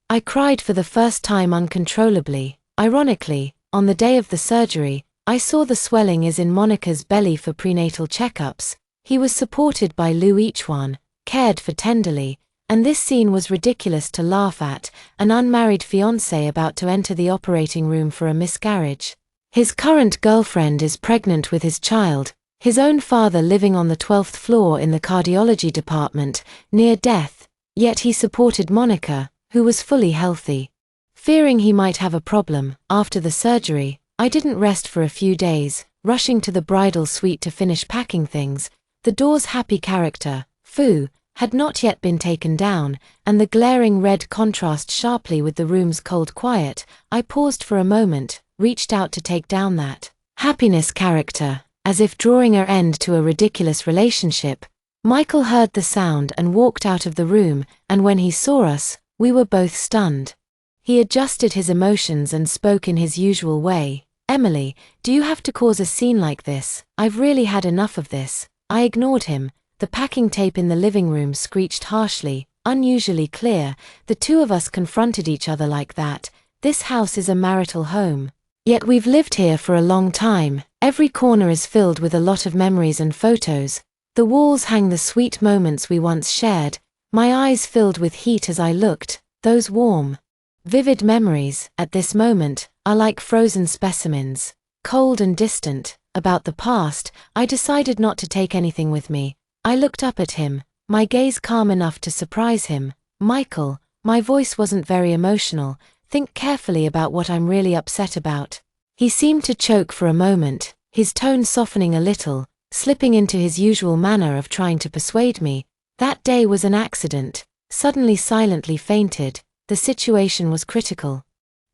I cried for the first time uncontrollably. Ironically, on the day of the surgery, I saw the swelling is in Monica's belly for prenatal checkups. He was supported by Louisian, cared for tenderly, And this scene was ridiculous to laugh at, an unmarried fiancé about to enter the operating room for a miscarriage. His current girlfriend is pregnant with his child, his own father living on the 12th floor in the cardiology department, near death, yet he supported Monica, who was fully healthy. Fearing he might have a problem, after the surgery, I didn't rest for a few days, rushing to the bridal suite to finish packing things. The door's happy character, Fu, had not yet been taken down, and the glaring red contrast sharply with the room's cold quiet. I paused for a moment, reached out to take down that happiness character, as if drawing an end to a ridiculous relationship. Michael heard the sound and walked out of the room, and when he saw us, we were both stunned. He adjusted his emotions and spoke in his usual way. "Emily, do you have to cause a scene like this? I've really had enough of this." I ignored him. The packing tape in the living room screeched harshly, unusually clear. The two of us confronted each other like that. This house is a marital home. Yet we've lived here for a long time. Every corner is filled with a lot of memories and photos. The walls hang the sweet moments we once shared. My eyes filled with heat as I looked. Those warm, vivid memories, at this moment, are like frozen specimens, cold and distant. About the past, I decided not to take anything with me. I looked up at him, my gaze calm enough to surprise him. "Michael," my voice wasn't very emotional, "think carefully about what I'm really upset about." He seemed to choke for a moment, his tone softening a little, slipping into his usual manner of trying to persuade me. "That day was an accident." Suddenly silently fainted. The situation was critical.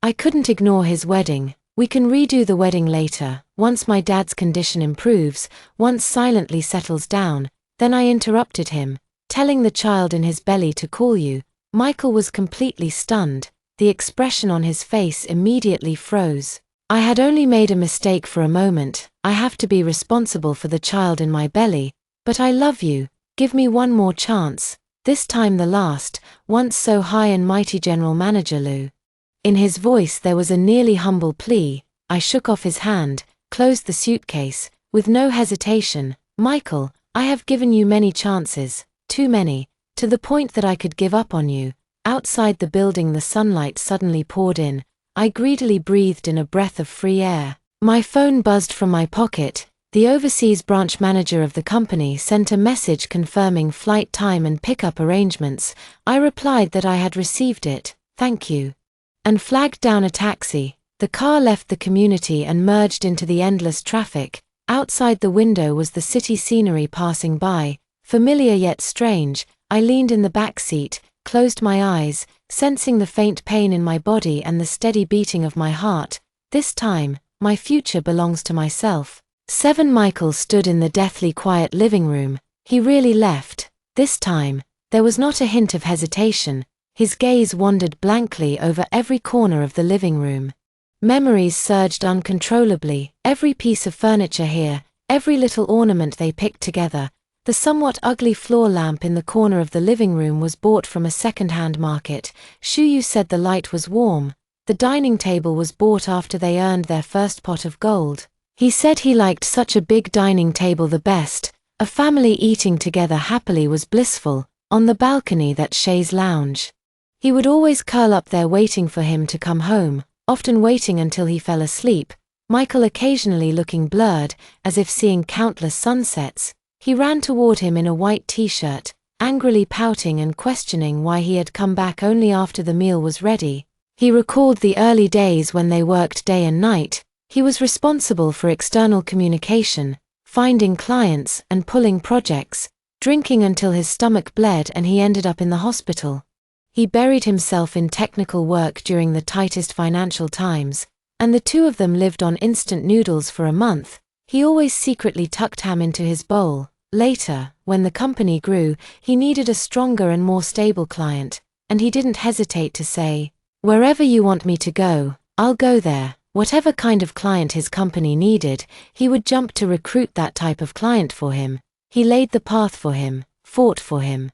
I couldn't ignore his wedding. "We can redo the wedding later, once my dad's condition improves, once silently settles down." Then I interrupted him, "Telling the child in his belly to call you." Michael was completely stunned. The expression on his face immediately froze. I had only made a mistake for a moment. "I have to be responsible for the child in my belly. But I love you. Give me one more chance. This time the last." Once so high and mighty General Manager Lou. In his voice there was a nearly humble plea. I shook off his hand, closed the suitcase, with no hesitation. "Michael, I have given you many chances, too many, to the point that I could give up on you." Outside the building the sunlight suddenly poured in. I greedily breathed in a breath of free air. My phone buzzed from my pocket. The overseas branch manager of the company sent a message confirming flight time and pickup arrangements. I replied that I had received it, "Thank you," and flagged down a taxi. The car left the community and merged into the endless traffic. Outside the window was the city scenery passing by, familiar yet strange. I leaned in the back seat, closed my eyes, sensing the faint pain in my body and the steady beating of my heart. This time, my future belongs to myself. 7 Michael stood in the deathly quiet living room. He really left. This time, there was not a hint of hesitation. His gaze wandered blankly over every corner of the living room. Memories surged uncontrollably. Every piece of furniture here, every little ornament they picked together. The somewhat ugly floor lamp in the corner of the living room was bought from a second-hand market. Shuyu said the light was warm. The dining table was bought after they earned their first pot of gold. He said he liked such a big dining table the best. A family eating together happily was blissful, on the balcony that chaise lounge. He would always curl up there waiting for him to come home, often waiting until he fell asleep. Michael occasionally looking blurred, as if seeing countless sunsets. He ran toward him in a white t-shirt, angrily pouting and questioning why he had come back only after the meal was ready. He recalled the early days when they worked day and night. He was responsible for external communication, finding clients and pulling projects, drinking until his stomach bled and he ended up in the hospital. He buried himself in technical work during the tightest financial times, and the two of them lived on instant noodles for a month. He always secretly tucked ham into his bowl. Later, when the company grew, he needed a stronger and more stable client, and he didn't hesitate to say, "Wherever you want me to go, I'll go there." Whatever kind of client his company needed, he would jump to recruit that type of client for him. He laid the path for him, fought for him,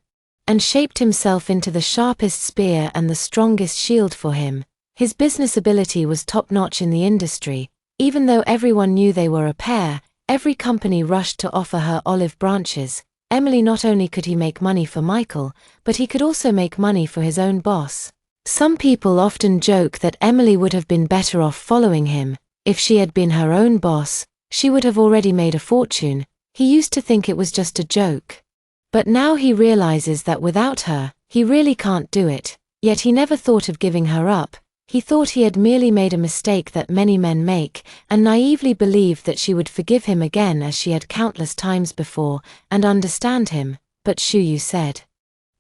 and shaped himself into the sharpest spear and the strongest shield for him. His business ability was top-notch in the industry. Even though everyone knew they were a pair, every company rushed to offer her olive branches. Emily not only could he make money for Michael, but he could also make money for his own boss. Some people often joke that Emily would have been better off following him. If she had been her own boss, she would have already made a fortune. He used to think it was just a joke. But now he realizes that without her, he really can't do it. Yet he never thought of giving her up. He thought he had merely made a mistake that many men make, and naively believed that she would forgive him again as she had countless times before, and understand him. But Shuyu said,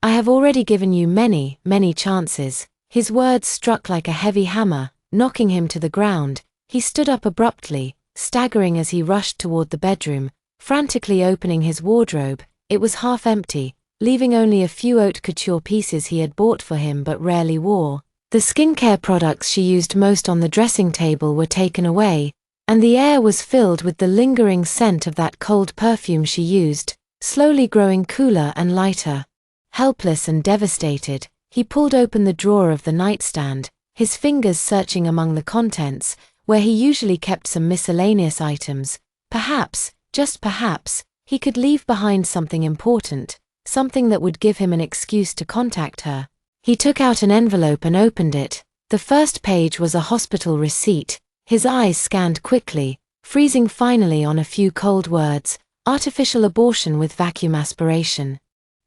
"I have already given you many, many chances." His words struck like a heavy hammer, knocking him to the ground. He stood up abruptly, staggering as he rushed toward the bedroom, frantically opening his wardrobe. It was half empty, leaving only a few haute couture pieces he had bought for him but rarely wore. The skincare products she used most on the dressing table were taken away, and the air was filled with the lingering scent of that cold perfume she used, slowly growing cooler and lighter. Helpless and devastated, he pulled open the drawer of the nightstand, his fingers searching among the contents, where he usually kept some miscellaneous items. Perhaps, just perhaps, he could leave behind something important, something that would give him an excuse to contact her. He took out an envelope and opened it. The first page was a hospital receipt. His eyes scanned quickly, freezing finally on a few cold words: artificial abortion with vacuum aspiration.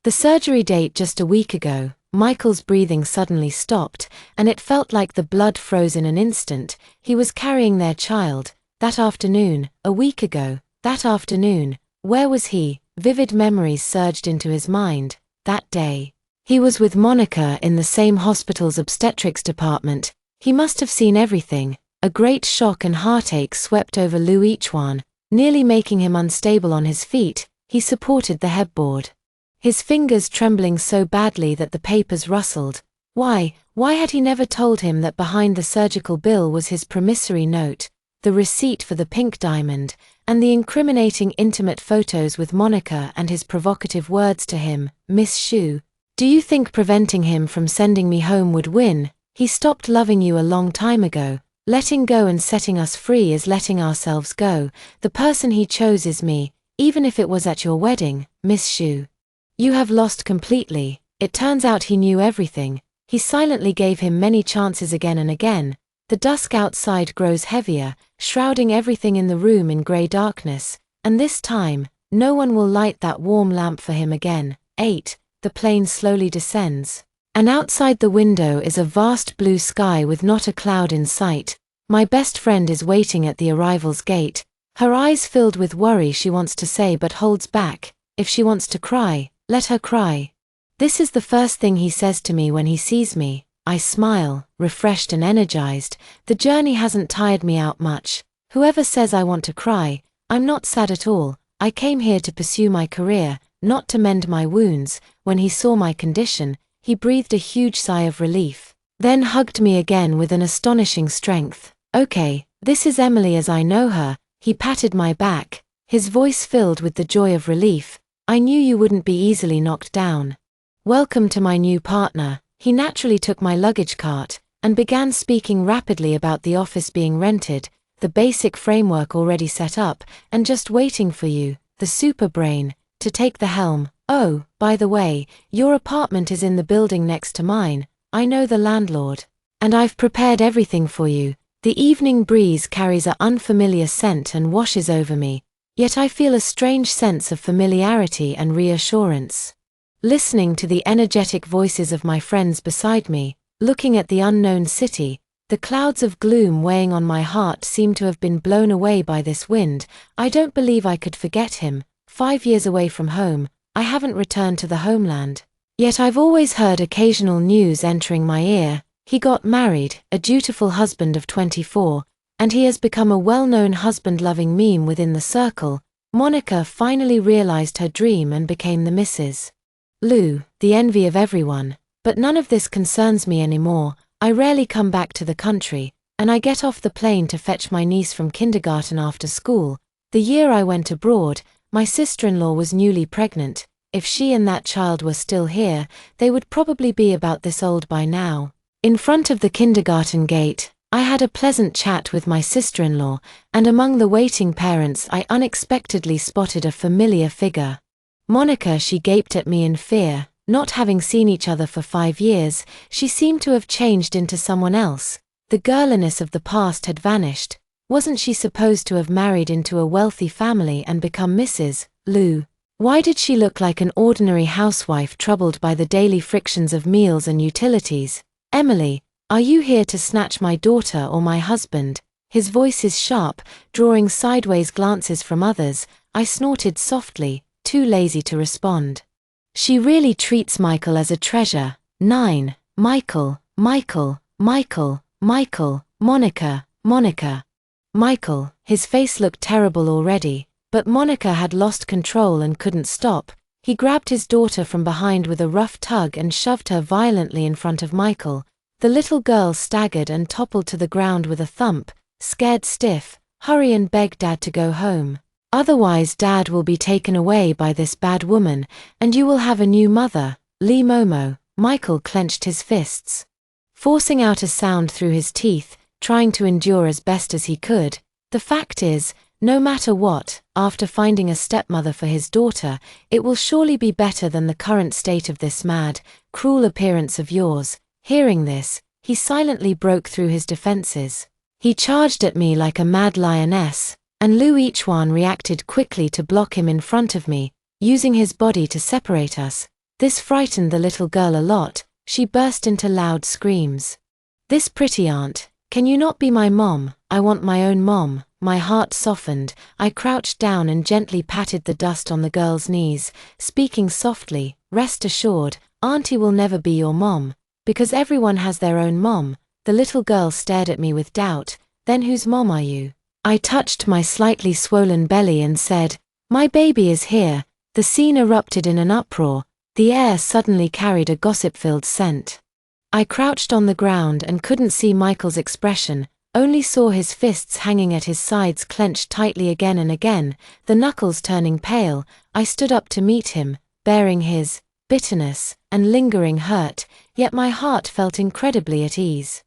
The surgery date just a week ago. Michael's breathing suddenly stopped, and it felt like the blood froze in an instant. He was carrying their child. That afternoon, a week ago, that afternoon, where was he? Vivid memories surged into his mind. That day, he was with Monica in the same hospital's obstetrics department. He must have seen everything. A great shock and heartache swept over Lu Yichuan, nearly making him unstable on his feet. He supported the headboard, his fingers trembling so badly that the papers rustled. Why had he never told him that behind the surgical bill was his promissory note, the receipt for the pink diamond, and the incriminating intimate photos with Monica and his provocative words to him? "Miss Shu, do you think preventing him from sending me home would win? He stopped loving you a long time ago. Letting go and setting us free is letting ourselves go. The person he chose is me, even if it was at your wedding, Miss Shu. You have lost completely." It turns out he knew everything. He silently gave him many chances again and again. The dusk outside grows heavier, shrouding everything in the room in grey darkness, and this time, no one will light that warm lamp for him again. 8. The plane slowly descends, and outside the window is a vast blue sky with not a cloud in sight. My best friend is waiting at the arrival's gate, her eyes filled with worry. She wants to say but holds back. If she wants to cry, let her cry. This is the first thing he says to me when he sees me. I smile, refreshed and energized. The journey hasn't tired me out much. Whoever says I want to cry, I'm not sad at all. I came here to pursue my career, not to mend my wounds. When he saw my condition, he breathed a huge sigh of relief, then hugged me again with an astonishing strength. "Okay, this is Emily as I know her." He patted my back, his voice filled with the joy of relief. "I knew you wouldn't be easily knocked down. Welcome to my new partner." He naturally took my luggage cart, and began speaking rapidly about the office being rented, the basic framework already set up, and just waiting for you, the super brain, to take the helm. "Oh, by the way, your apartment is in the building next to mine. I know the landlord. And I've prepared everything for you." The evening breeze carries an unfamiliar scent and washes over me, yet I feel a strange sense of familiarity and reassurance. Listening to the energetic voices of my friends beside me, looking at the unknown city, the clouds of gloom weighing on my heart seem to have been blown away by this wind. I don't believe I could forget him. 5 years away from home, I haven't returned to the homeland. Yet I've always heard occasional news entering my ear. He got married, a dutiful husband of 24, and he has become a well-known husband-loving meme within the circle. Monica finally realized her dream and became the Mrs. Lu, the envy of everyone. But none of this concerns me anymore. I rarely come back to the country, and I get off the plane to fetch my niece from kindergarten after school. The year I went abroad, my sister-in-law was newly pregnant. If she and that child were still here, they would probably be about this old by now. In front of the kindergarten gate, I had a pleasant chat with my sister-in-law, and among the waiting parents I unexpectedly spotted a familiar figure. Monica, she gaped at me in fear. Not having seen each other for 5 years, she seemed to have changed into someone else. The girliness of the past had vanished. Wasn't she supposed to have married into a wealthy family and become Mrs. Liu? Why did she look like an ordinary housewife troubled by the daily frictions of meals and utilities? Emily, are you here to snatch my daughter or my husband? His voice is sharp, drawing sideways glances from others. I snorted softly, too lazy to respond. She really treats Michael as a treasure. 9. Michael, Michael, Michael, Michael, Monica, Monica. Michael, his face looked terrible already, but Monica had lost control and couldn't stop. He grabbed his daughter from behind with a rough tug and shoved her violently in front of Michael. The little girl staggered and toppled to the ground with a thump, scared stiff. Hurry and beg Dad to go home. Otherwise Dad will be taken away by this bad woman, and you will have a new mother. Lee Momo. Michael clenched his fists, forcing out a sound through his teeth, trying to endure as best as he could. The fact is, no matter what, after finding a stepmother for his daughter, it will surely be better than the current state of this mad, cruel appearance of yours. Hearing this, he silently broke through his defenses. He charged at me like a mad lioness, and Liu Yichuan reacted quickly to block him in front of me, using his body to separate us. This frightened the little girl a lot. She burst into loud screams. This pretty aunt, can you not be my mom? I want my own mom. My heart softened. I crouched down and gently patted the dust on the girl's knees, speaking softly. Rest assured, Auntie will never be your mom, because everyone has their own mom. The little girl stared at me with doubt. Then whose mom are you? I touched my slightly swollen belly and said, my baby is here. The scene erupted in an uproar. The air suddenly carried a gossip-filled scent. I crouched on the ground and couldn't see Michael's expression, only saw his fists hanging at his sides clenched tightly again and again, the knuckles turning pale. I stood up to meet him, bearing his bitterness and lingering hurt, yet my heart felt incredibly at ease.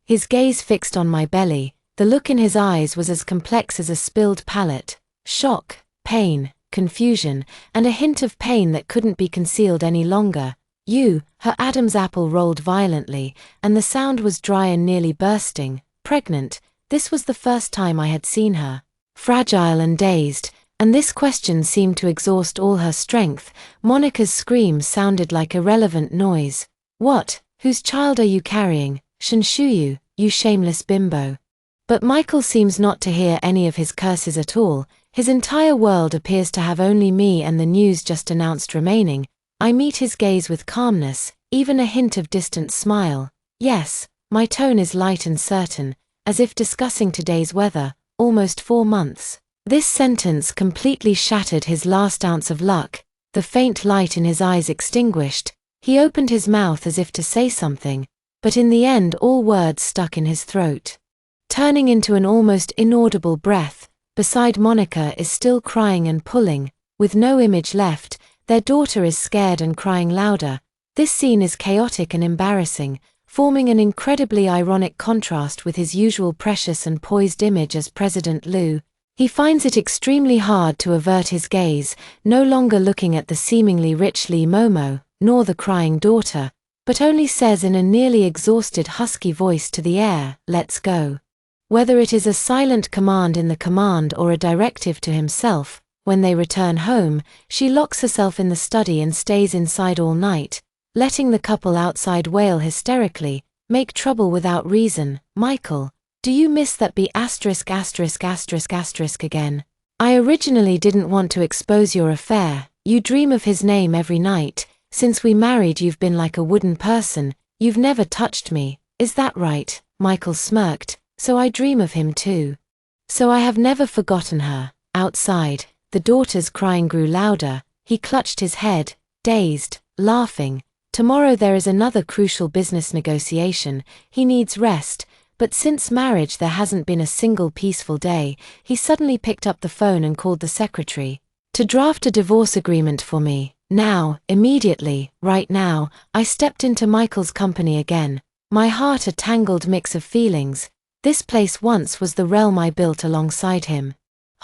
His gaze fixed on my belly. The look in his eyes was as complex as a spilled palate. Shock, pain, confusion, and a hint of pain that couldn't be concealed any longer. Her Adam's apple rolled violently, and the sound was dry and nearly bursting. Pregnant. This was the first time I had seen her. Fragile and dazed, and this question seemed to exhaust all her strength. Monica's scream sounded like irrelevant noise. What? Whose child are you carrying? Shinshuyu, you shameless bimbo. But Michael seems not to hear any of his curses at all. His entire world appears to have only me and the news just announced remaining. I meet his gaze with calmness, even a hint of distant smile. Yes, my tone is light and certain, as if discussing today's weather. Almost 4 months. This sentence completely shattered his last ounce of luck. The faint light in his eyes extinguished. He opened his mouth as if to say something, but in the end all words stuck in his throat, turning into an almost inaudible breath. Beside Monica is still crying and pulling, with no image left. Their daughter is scared and crying louder. This scene is chaotic and embarrassing, forming an incredibly ironic contrast with his usual precious and poised image as President Liu. He finds it extremely hard to avert his gaze, no longer looking at the seemingly rich Lee Momo, nor the crying daughter, but only says in a nearly exhausted husky voice to the air, let's go. Whether it is a silent command in the command or a directive to himself, when they return home, she locks herself in the study and stays inside all night, letting the couple outside wail hysterically, make trouble without reason. Michael, do you miss that B***** again? I originally didn't want to expose your affair. You dream of his name every night. Since we married you've been like a wooden person. You've never touched me. Is that right? Michael smirked. So I dream of him too. So I have never forgotten her. Outside, the daughter's crying grew louder. He clutched his head, dazed, laughing. Tomorrow there is another crucial business negotiation. He needs rest, but since marriage there hasn't been a single peaceful day. He suddenly picked up the phone and called the secretary to draft a divorce agreement for me. Now, immediately, right now. I stepped into Michael's company again. My heart a tangled mix of feelings. This place once was the realm I built alongside him.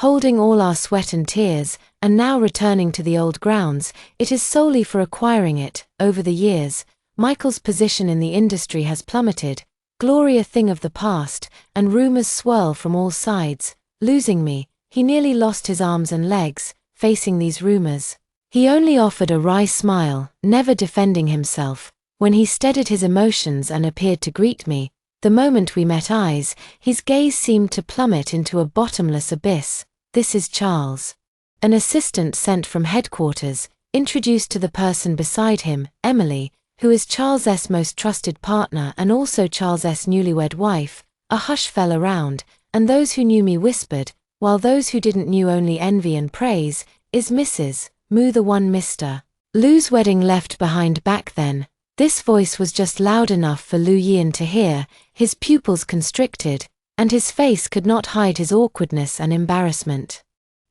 holding all our sweat and tears, and now returning to the old grounds, it is solely for acquiring it. Over the years, Michael's position in the industry has plummeted, glory a thing of the past, and rumors swirl from all sides. Losing me, he nearly lost his arms and legs, facing these rumors. He only offered a wry smile, never defending himself. When he steadied his emotions and appeared to greet me, the moment we met eyes, his gaze seemed to plummet into a bottomless abyss. This is Charles. An assistant sent from headquarters, introduced to the person beside him, Emily, who is Charles's most trusted partner and also Charles's newlywed wife. A hush fell around, and those who knew me whispered, while those who didn't knew only envy and praise, "Is Mrs. Moo the one Mr. Lou's wedding left behind back then?" This voice was just loud enough for Lu Yian to hear, his pupils constricted, and his face could not hide his awkwardness and embarrassment.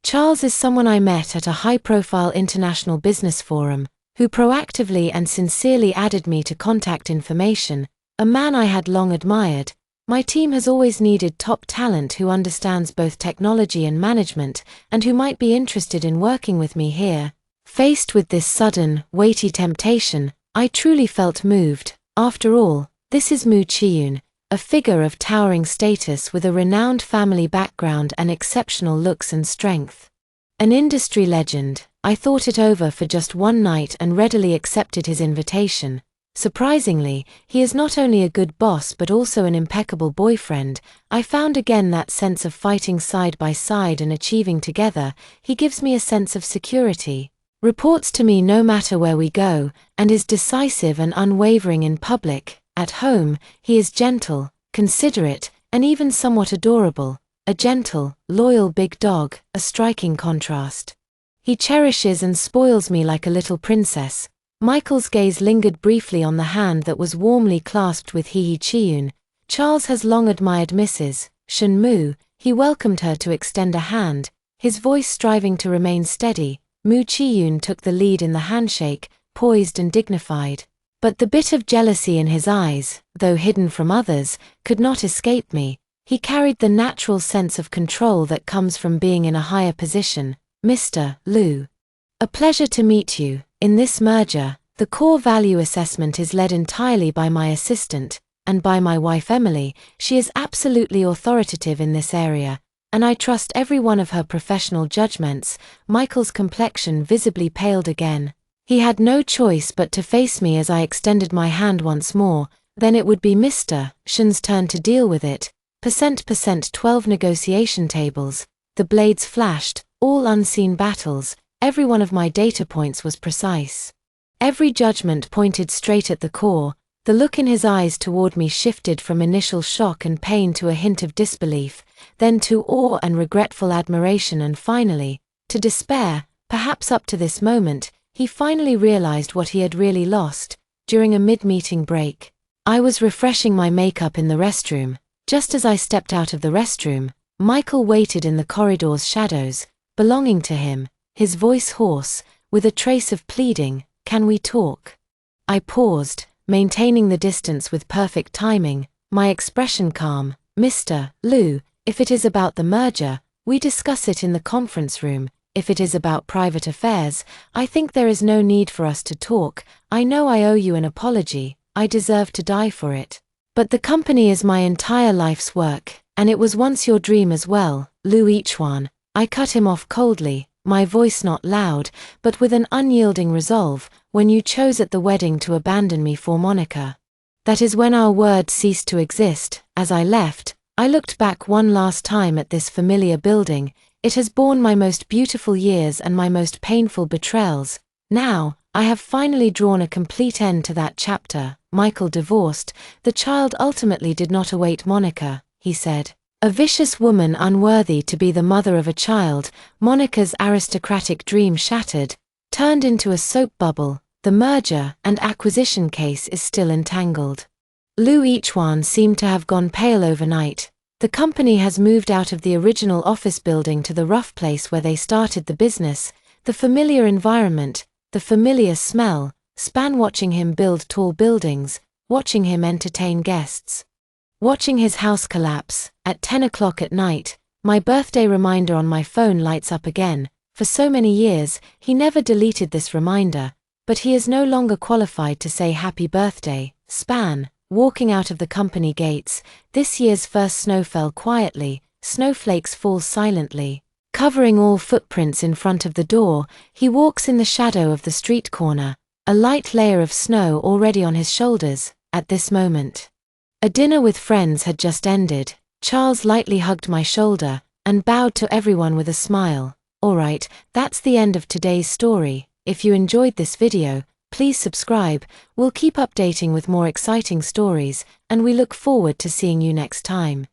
Charles is someone I met at a high-profile international business forum, who proactively and sincerely added me to contact information, a man I had long admired. My team has always needed top talent who understands both technology and management, and who might be interested in working with me here. Faced with this sudden, weighty temptation, I truly felt moved. After all, this is Moo Chi-yoon, a figure of towering status with a renowned family background and exceptional looks and strength. An industry legend. I thought it over for just one night and readily accepted his invitation. Surprisingly, he is not only a good boss but also an impeccable boyfriend. I found again that sense of fighting side by side and achieving together. He gives me a sense of security, reports to me no matter where we go, and is decisive and unwavering in public. At home, he is gentle, considerate, and even somewhat adorable. A gentle, loyal big dog, a striking contrast. He cherishes and spoils me like a little princess. Michael's gaze lingered briefly on the hand that was warmly clasped with Hee Chi-yoon. Charles has long admired Mrs. Shin Moo. He welcomed her to extend a hand, his voice striving to remain steady. Moo Chi-yoon took the lead in the handshake, poised and dignified. But the bit of jealousy in his eyes, though hidden from others, could not escape me. He carried the natural sense of control that comes from being in a higher position. "Mr. Lu. A pleasure to meet you." In this merger, the core value assessment is led entirely by my assistant, and by my wife Emily. She is absolutely authoritative in this area, and I trust every one of her professional judgments. Michael's complexion visibly paled again. He had no choice but to face me as I extended my hand once more. Then it would be Mr. Shin's turn to deal with it. 12 negotiation tables. The blades flashed, all unseen battles. Every one of my data points was precise. Every judgment pointed straight at the core. The look in his eyes toward me shifted from initial shock and pain to a hint of disbelief, then to awe and regretful admiration, and finally, to despair. Perhaps up to this moment, he finally realized what he had really lost. During a mid-meeting break, I was refreshing my makeup in the restroom. Just as I stepped out of the restroom, Michael waited in the corridor's shadows, belonging to him, his voice hoarse, with a trace of pleading. "Can we talk?" I paused, maintaining the distance with perfect timing, my expression calm. "Mr. Lu, if it is about the merger, we discuss it in the conference room. If it is about private affairs, I think there is no need for us to talk. I know I owe you an apology. I deserve to die for it. But the company is my entire life's work, and it was once your dream as well, Lu Ichuan." I cut him off coldly, my voice not loud, but with an unyielding resolve. "When you chose at the wedding to abandon me for Monica, that is when our word ceased to exist." As I left, I looked back one last time at this familiar building. It has borne my most beautiful years and my most painful betrayals. Now, I have finally drawn a complete end to that chapter. Michael divorced. The child ultimately did not await Monica, he said. A vicious woman unworthy to be the mother of a child. Monica's aristocratic dream shattered, turned into a soap bubble. The merger and acquisition case is still entangled. Lu Ichuan seemed to have gone pale overnight. The company has moved out of the original office building to the rough place where they started the business. The familiar environment, the familiar smell. Span watching him build tall buildings, watching him entertain guests, watching his house collapse. At 10 o'clock at night, My birthday reminder on my phone lights up again. For so many years, he never deleted this reminder, but he is no longer qualified to say happy birthday. Span. Walking out of the company gates, this year's first snow fell quietly, snowflakes fall silently. Covering all footprints in front of the door, he walks in the shadow of the street corner, a light layer of snow already on his shoulders, at this moment. A dinner with friends had just ended. Charles lightly hugged my shoulder, and bowed to everyone with a smile. Alright, that's the end of today's story. If you enjoyed this video, please subscribe. We'll keep updating with more exciting stories, and we look forward to seeing you next time.